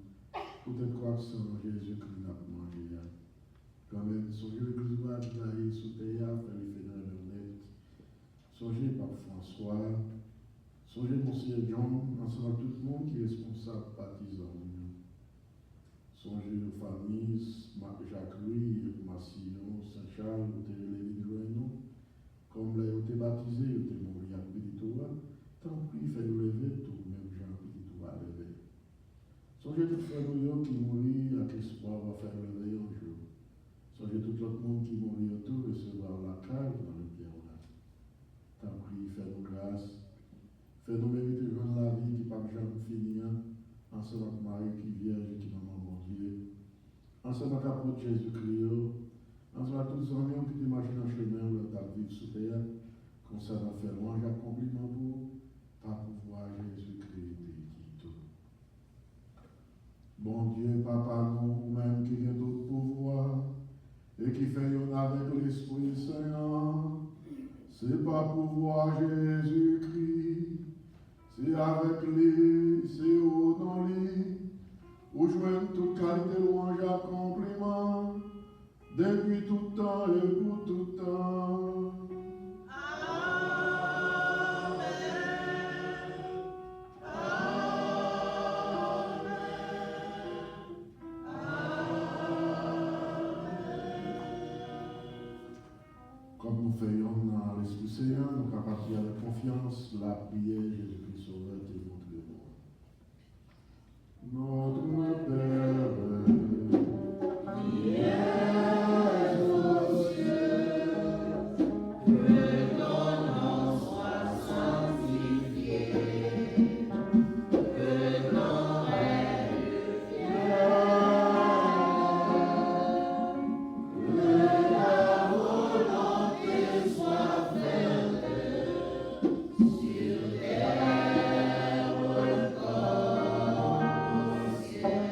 [SPEAKER 1] Pour te croire sans Jésus-Christ n'a pas mangé. Quand même, songez l'église va aller sous terre, faire les fenêtres honnêtes. Songez Pape François. Songez Monsieur John, ensemble tout le monde qui est responsable baptisant. Songez aux familles, Jacques-Louis, Massillon, Saint-Charles, Lévin-Gouinon. Comme là, ils ont été baptisés, ils ont été morts à Péditoua, tant pis, fais-nous lever tout, même Jean Péditoua lever. Songez tout frère nous qui mourit avec l'espoir de faire lever un jour. Songez tout l'autre monde qui mourit autour, recevoir la cave dans le bien là. Tant pis, fais-nous grâce. Fais-nous mériter de joindre la vie qui pas jamais finir, ensemble avec Marie qui vierge et qui maman mon Dieu. Ensemble avec l'apôtre Jésus-Christ. Ensuite, tous les hommes qui t'imagine en chemin où tu as vécu sous terre, comme ça, on fait louange et accomplissement pour ta pouvoir Jésus-Christ et tout. Bon Dieu, Papa, nous-mêmes qui avons d'autres pouvoirs et qui faisons avec l'Esprit Saint, c'est pas pouvoir Jésus-Christ, c'est avec lui, c'est au nom lui, où joignent toute qualité louange et accomplissement. Depuis tout temps et pour tout temps.
[SPEAKER 2] Amen. Amen.
[SPEAKER 1] Comme nous faisons dans l'Esprit Seigneur, nous sommes capables de avec confiance la prière Jésus-Christ Sauveur et notre Père.
[SPEAKER 2] Qui es aux cieux, que ton nom soit sanctifié, que ton règne vienne, que ta volonté soit faite sur terre comme au ciel.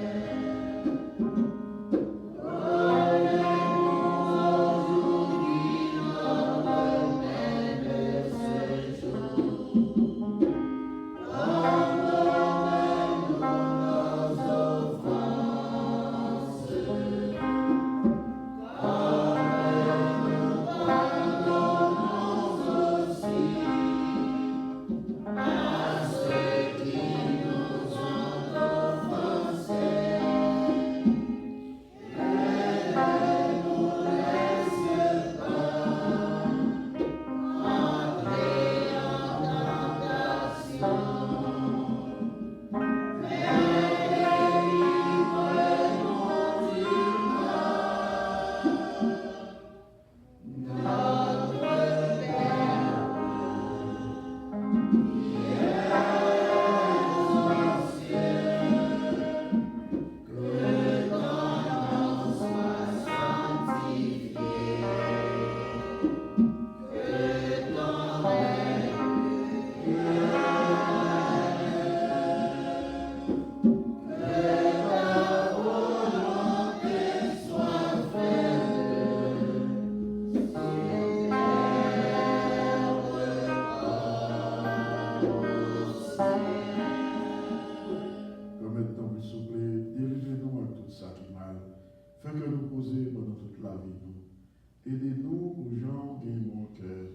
[SPEAKER 1] Aidez-nous aux gens qui ont mon cœur.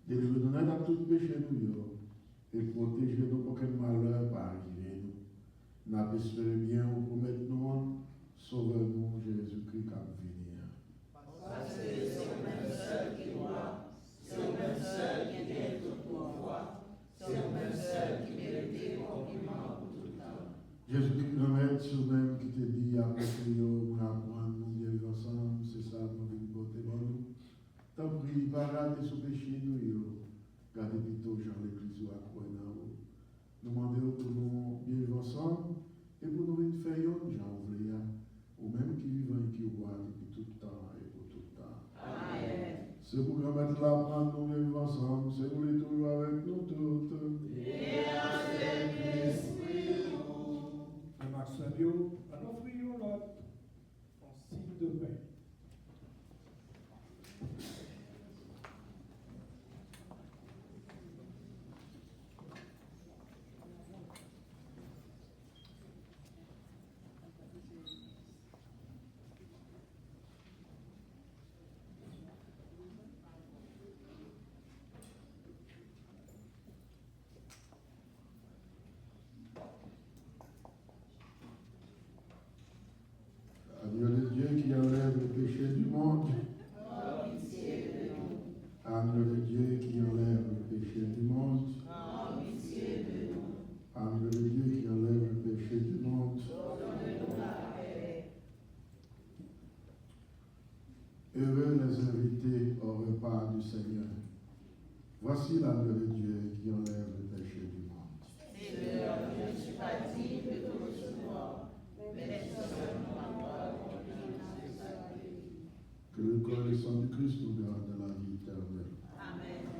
[SPEAKER 1] Délivrez-nous à tout péché nous et protégez-nous pour que le malheur pas arriver nous. Nous espérons bien ou promettez nous, sauvez-nous Jésus-Christ comme venir.
[SPEAKER 2] Parce que c'est au même seul qui voit, c'est au même seul qui vient tout pouvoir, c'est au même seul qui mérite compliment pour tout le temps.
[SPEAKER 1] Jésus-Christ remet sur même qui te dit après que nous apprendre, nous vivons ensemble, c'est ça, nous vivons porter pour nous. Tant pis, pas garder ce péché nous, gardez plutôt Jean l'Église ou à quoi nous demandons pour nous vivre ensemble et pour nous venir faire Jean ouvrier, ou même qui vivent et qui voient depuis tout le temps et pour tout le temps.
[SPEAKER 2] Amen.
[SPEAKER 1] C'est pour remettre la prendre, nous vivons ensemble, c'est pour les toujours avec nous toutes.
[SPEAKER 2] Et avec l'esprit.
[SPEAKER 3] Le Max Fabio, alors prions là, en signe de paix.
[SPEAKER 1] Heureux les invités au repas du Seigneur. Voici l'agneau de Dieu qui enlève le péché du monde.
[SPEAKER 2] Seigneur, je ne suis pas digne de te recevoir, mais seulement la parole de ta vie.
[SPEAKER 1] Que le corps et le sang du Christ nous gardent la vie éternelle.
[SPEAKER 2] Amen.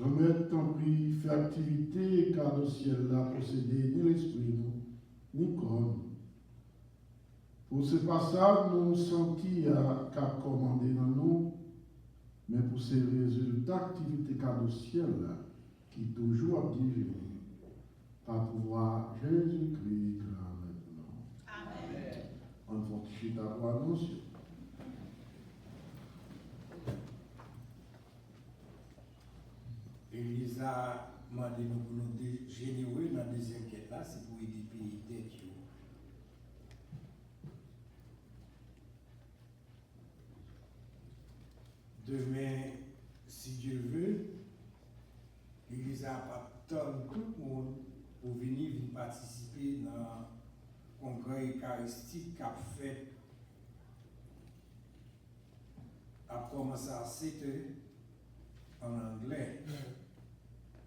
[SPEAKER 1] Remettre ton prix, fait activité, car le ciel l'a possédé, ni l'esprit, ni corps. Pour ce passage, nous sentis qu'à commander dans nous, mais pour ces résultats d'activité car le ciel qui toujours a dirigé, par pouvoir Jésus-Christ là maintenant.
[SPEAKER 2] Amen.
[SPEAKER 1] On fortifie ta voix, monsieur.
[SPEAKER 3] L'Église a demandé nous pour nous généreux dans la deuxième quête là, c'est pour aider les pays tête. Demain, si Dieu veut, l'Église a pas tant tout le monde pour venir participer dans le congrès eucharistique qu'a fait. A commencé à 7 heures en anglais.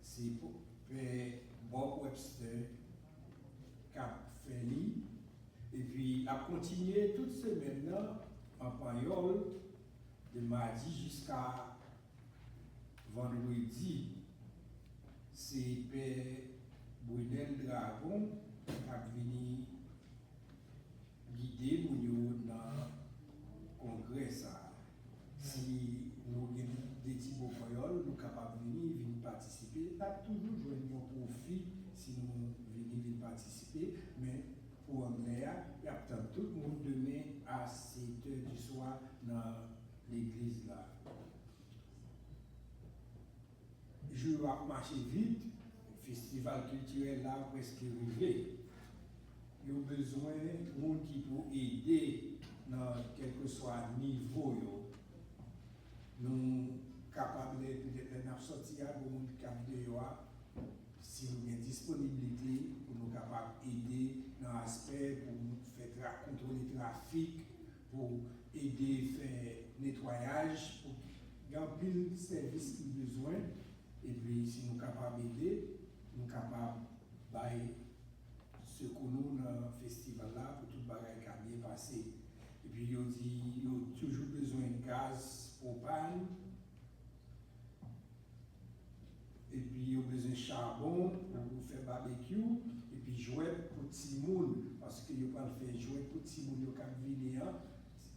[SPEAKER 3] C'est pour Père Bob Webster qui a fait lui. Et puis, a continué toute semaine là en Pagnol, de mardi jusqu'à vendredi. C'est Père Brunel Dragon qui a venu guider nous dans le congrès. Si nous avons des petits beaux créoles, nous sommes capables de venir participer. Nous avons toujours joué un profit si nous venons participer, mais pour Andrea, il y a tout le monde demain à 7 h du soir dans l'église là. Je vais marcher vite, le festival culturel là presque arrivé. Il y a besoin de monde qui peut aider dans quel que soit le niveau. Nous capables de sortir pour nous capables si nous avons disponibilité pour nous capables d'aider dans l'aspect pour nous faire contrôler le trafic, pour aider à faire nettoyage, pour gagner le service qu'il a besoin. Et puis si nous sommes capables d'aider, nous sommes capables de ce que nous dans le festival là pour tout le bagage qui a bien passé. Et puis il y a toujours besoin de gaz propane. Et puis il y a besoin de charbon pour faire barbecue. Et puis jouet pour petit monde. Parce qu'il y a pas faire jouet pour petit monde qui a venir.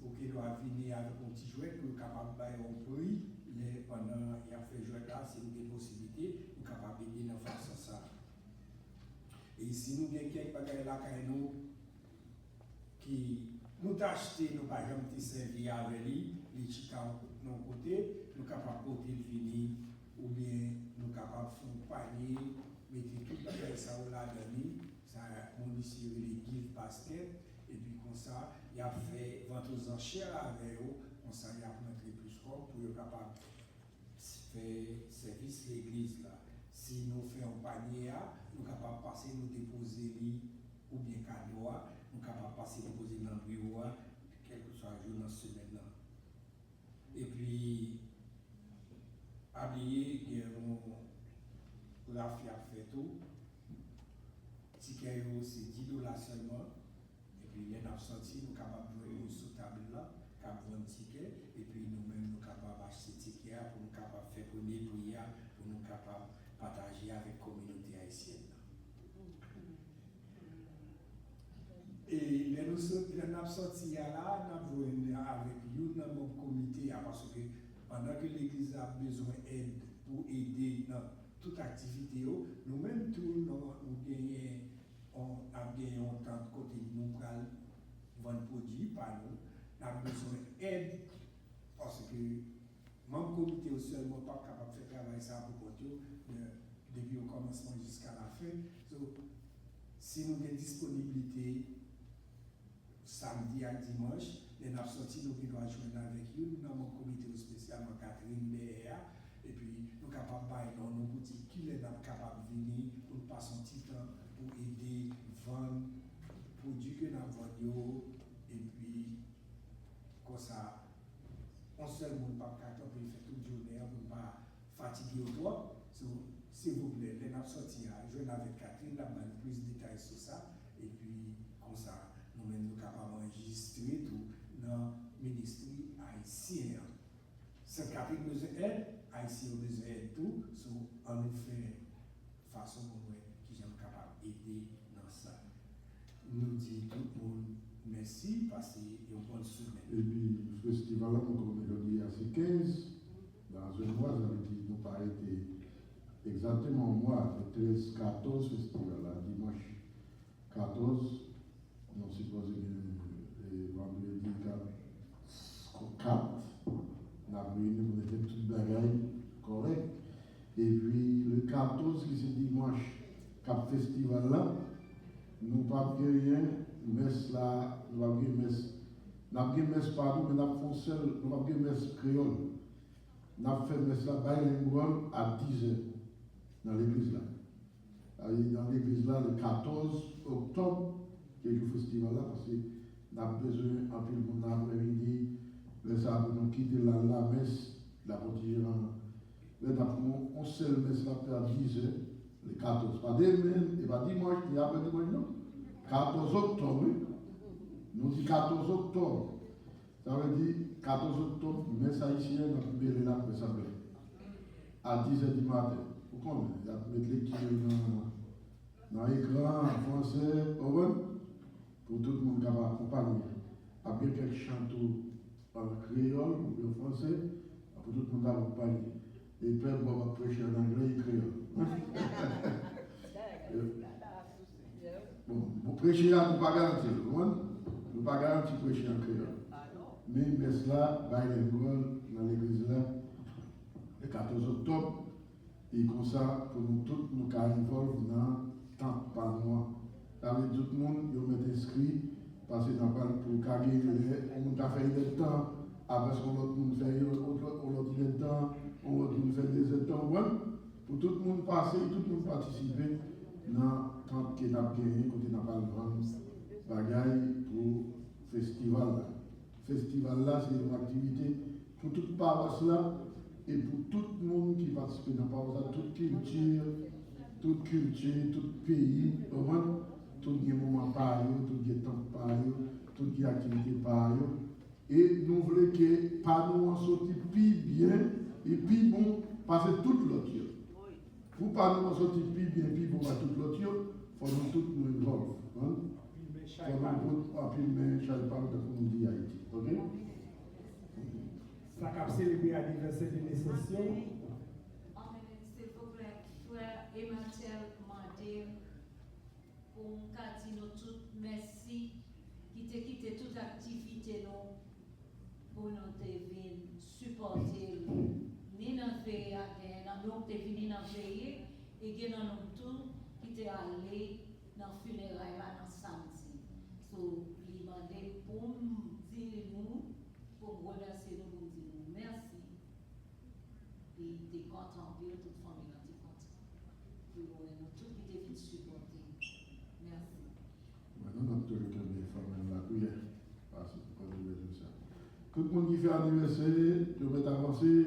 [SPEAKER 3] Pour qu'il doit venir avec un petit jouet pour être capable de faire un prix. Pendant qu'il a fait jouet là, si nous avons des possibilités, nous sommes capables d'aider dans face à ça. Et si nous avons quelques bagages là qui nous acheter, nous par exemple, qui servi avec lui, les chica de nos côtés, nous sommes capables de porter le fini, ou bien nous sommes capables de faire un panier, mettre tout le bagage ça là dedans, ça on ici les give basket, et puis comme ça, il a fait vente aux enchères avec eux, comme ça il a montré plus fort pour être capable de faire service l'église là. Si nous faisons un panier, nous sommes capables de passer, nous déposer lui, ou bien cadeau, nous sommes capables de passer déposer dans le bureau, quel que soit le jour dans ce semaine là. Et puis, habillé, il y a la fille a fait tout. Ticket, c'est 10 $ seulement. Et puis, il y a une sortie, nous sommes capables de jouer sous table là, qui un ticket. Et puis, nous-mêmes, nous sommes capables d'acheter ticket pour nous capables de faire premier prière, pour nous capables de partager avec la communauté haïtienne. Et nous sommes sortis là, nous avons joué avec nous dans mon comité, parce que pendant que l'Église a besoin d'aide pour aider dans toute activité, nous-mêmes, tous nous avons gagné un temps de côté de nous pour vendre produits par nous. Nous avons besoin d'aide parce que mon comité est seulement pas capable de faire travailler ça pour côté depuis le commencement jusqu'à la fin. Donc, si nous avons disponibilité samedi à dimanche, les avons sorti, nous devons joindre avec eux. Nous avons un comité spécialement Catherine Béa, et puis nous sommes capables de faire nos boutiques qui sont capables de venir pour passer un petit temps pour aider, vendre, produits que nous avons, et puis comme ça, on seul monde pas capable de faire toute journée pour ne pas fatiguer au droit. S'il vous plaît, les avons sorti, joindre avec Catherine, là, plus de détails sur ça, et puis comme ça, nous-mêmes nous capables d'enregistrer tout dans le ministère haïtien. C'est Catherine nous aide à Haïtien besoin de tout, en effet, façon qui j'aime capable d'aider dans ça. Nous disons tout le monde merci, passez une bonne semaine.
[SPEAKER 1] Et puis, le festival, là, comme on dit, c'est 15. Dans un mois, ça veut dire, nous pas été exactement un mois, le 13, 14 festival, là, dimanche 14, on suppose que le vendredi 4, on a réuni, on était tout bagaille correct. Et puis, le 14, qui c'est dimanche, cap festival là, nous pas rien, messe là, nous pas messe. Nous avons messe partout, mais nous avons fait seul, nous avons messe créole. Nous avons fait messe là, bilingual à 10h dans l'église là. Dans l'église là, le 14 octobre, qui est le festival là, parce que nous avons besoin, en plus, de l'après-midi, le samedi, nous quitter la messe, la protéger. Mais nous avons une seule messe là, à 10h, le 14. Pas demain, et pas dimanche, et après dimanche, non. 14 octobre, oui. Nous disons 14 octobre. Ça veut dire 14 octobre, messe haïtienne, nous avons mis la messe à 10h du matin. Vous comprenez? Il y a mettre l'équipe dans l'écran, en français, pour tout le monde qui va accompagner. Après quelques chanteurs en créole ou en français, pour tout le monde qui va accompagner. Et puis, on va prêcher en anglais et créole. Bon, vous prêchez là, vous ne pouvez pas garantir. Vous ne pouvez pas garantir prêcher en créole. Mais messe là, bilingual, dans l'église là, le 14 octobre, et comme ça, pour nous tous, nous arrivons dans temps par mois. Avec tout le monde, ils met inscrit, parce que nous parlons pour gagner, on a fait le temps, après ce qu'on l'autre monde fait, on l'autre dit le temps, on l'autre monde fait des temps, pour tout le monde passer, tout le monde participer dans le temps qu'on a gagné, quand on n'a pas le vendre, bagaille pour le festival là. Le festival là, c'est une activité pour toute paroisse là, et pour tout le monde qui participe dans la paroisse, toute culture, tout pays, tout les moments par tout les temps par toutes les activités par et nous voulons que par nous en sortir plus bien et plus bon, parce que tout l'autre. Pour pas nous en sortir plus bien, plus bon à tout l'autre, il faut nous tous nous involver. Il faut nous appeler chaque part de nous dire Haïti. Ok?
[SPEAKER 4] Ça a célébré l'anniversaire de Nécession.
[SPEAKER 2] S'il vous plaît, frère Emmanuel Mandé, pour nous nous tous merci, qui te quitté toute activité nous, pour nous venir supporter, ni dans le pays, nous te venir dans le pays, et que nous tous qui te allé dans le funérail là dans samedi. So, il m'a demandé pour dire nous, pour remercier nous, pour dire nous merci. Et t'es content, puis toute famille là, t'es content. Puis nous tous qui te venir supporter. Merci.
[SPEAKER 1] Maintenant, nous avons les femmes la prière. Parce que ça. Tout le monde qui fait anniversaire, je vais avancer.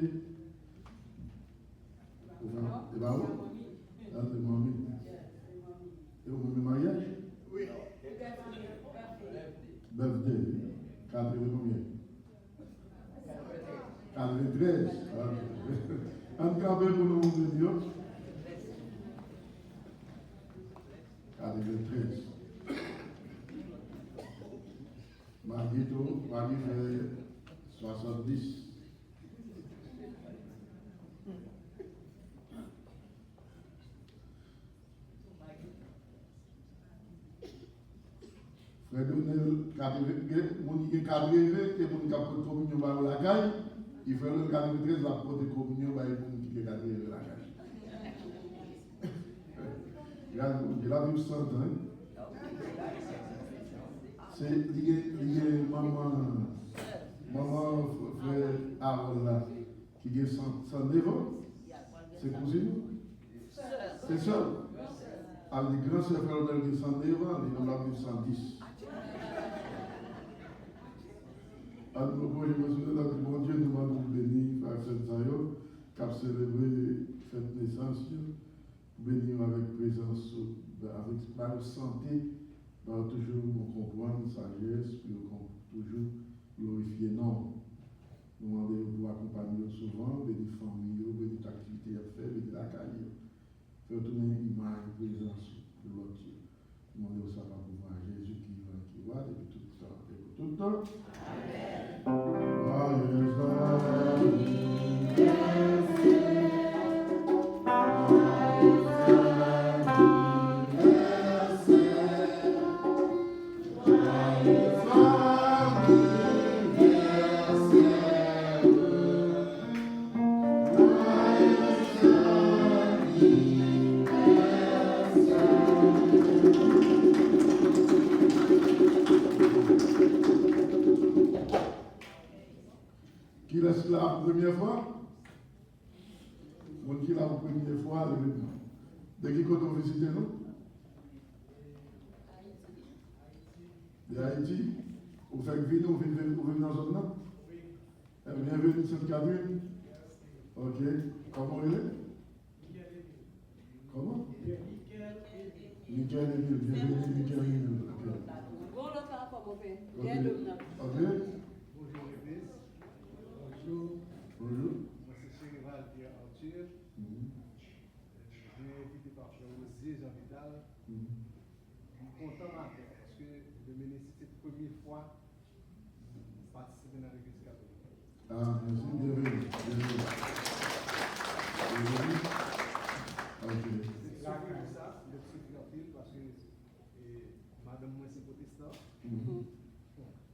[SPEAKER 1] Et bah où? Là, c'est mamie. Et au même mariage? Oui. Birthday. 4 combien? 43. En campé pour nous de Dieu. 43. Marie fait 70. Frère Donnel, mon qui est cadré, et mon qui a pris communion par la caille, il fait le 43, la porte de communion par mon qui est cadré la caille. Il a vu 100 ans. C'est lié maman, frère Aaron là, qui a 109 ans. C'est cousine? C'est ça. Avec les grands sœurs frères qui ont 109 ans, ils ont 110. Alors, je me souviens que mon Dieu nous a béni, frère Saint-Zayo, qui a célébré cette naissance, béni avec présence, avec santé, toujours comprendre sagesse, puis toujours glorifier non. Nous demandons pour accompagner souvent, béni famille, béni activité à faire, béni la carrière. Faire tourner une image, présence de l'autre Dieu. Demandez au Seigneur pour voir Jésus qui va, depuis tout le temps, et pour tout le temps. Qui reste là la première fois? Mon qui là la première fois, l'événement. De qui côté on visite nous? De Haïti? Vous faites venir, vous venez dans la zone là? Bienvenue Sainte-Catherine. Ok. Comment il est? Comment? Nickel Emile. Bienvenue Nickel Emile. Ok. Bonjour.
[SPEAKER 6] Moi, c'est Chérival Pierre Arthur. J'ai été invité par José Jean Vidal. Je suis content parce que le ministre, c'est la première fois que je participe dans l'Église catholique.
[SPEAKER 1] Ah, merci. Bienvenue. Ok.
[SPEAKER 6] C'est comme ça, le truc tranquille parce que madame, moi, c'est protestant.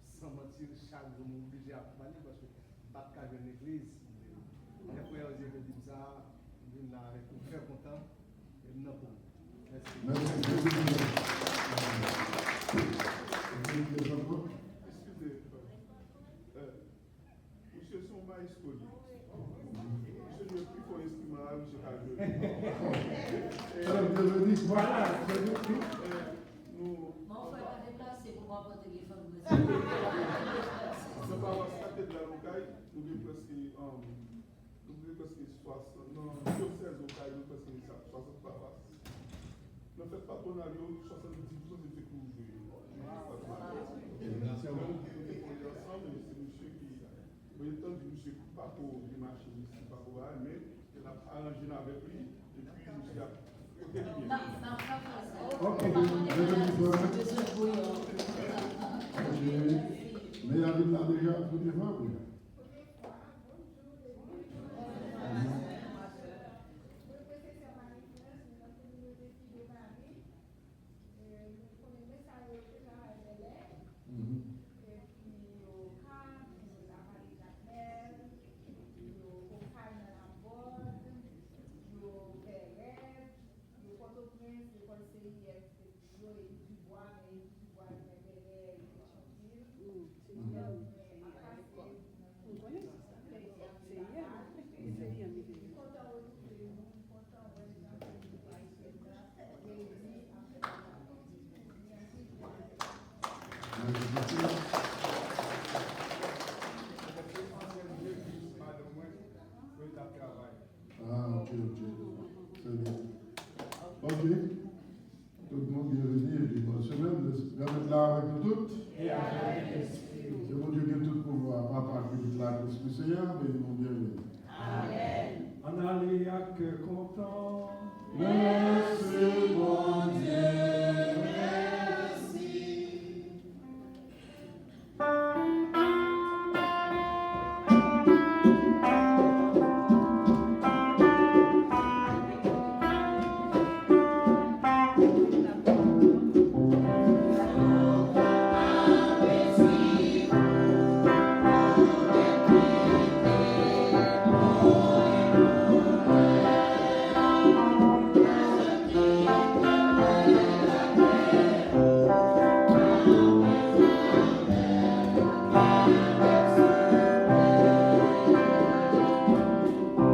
[SPEAKER 6] Sans mentir, chaque jour, je suis obligé à parler parce que je ne pas de l'église. Les frères, ils me disent ça, je suis là avec vous, très content. Et non pour vous. Merci.
[SPEAKER 1] Excusez,
[SPEAKER 7] monsieur son maïs connu. Monsieur ne plus qu'on estime à monsieur Cajou.
[SPEAKER 4] Voilà.
[SPEAKER 7] Nous.
[SPEAKER 2] On va pas déplacer pour avoir des téléphone.
[SPEAKER 7] Nous avons starté de la locale, nous avons presque 60, non, 16 locales, nous avons presque 60 paroisses. Nous ne faites pas ton avion, 70% de tes cours. C'est un homme qui nous est ensemble, c'est monsieur qui, vous avez entendu, monsieur pas pour les machines ici, pas pour là, mais il a arrangé avec lui, et puis monsieur a côté de bien.
[SPEAKER 1] Ok, mais il y a là déjà pour des fois, oui. Ah, ok. Très bien. Ok. Tout le monde bienvenue et puis bonne semaine. Je vais être là avec nous toutes. Que mon Dieu ait tout pouvoir. Papa, qui est là, Christ Seigneur, mais mon bienvenue.
[SPEAKER 4] On a les content.
[SPEAKER 1] Amen.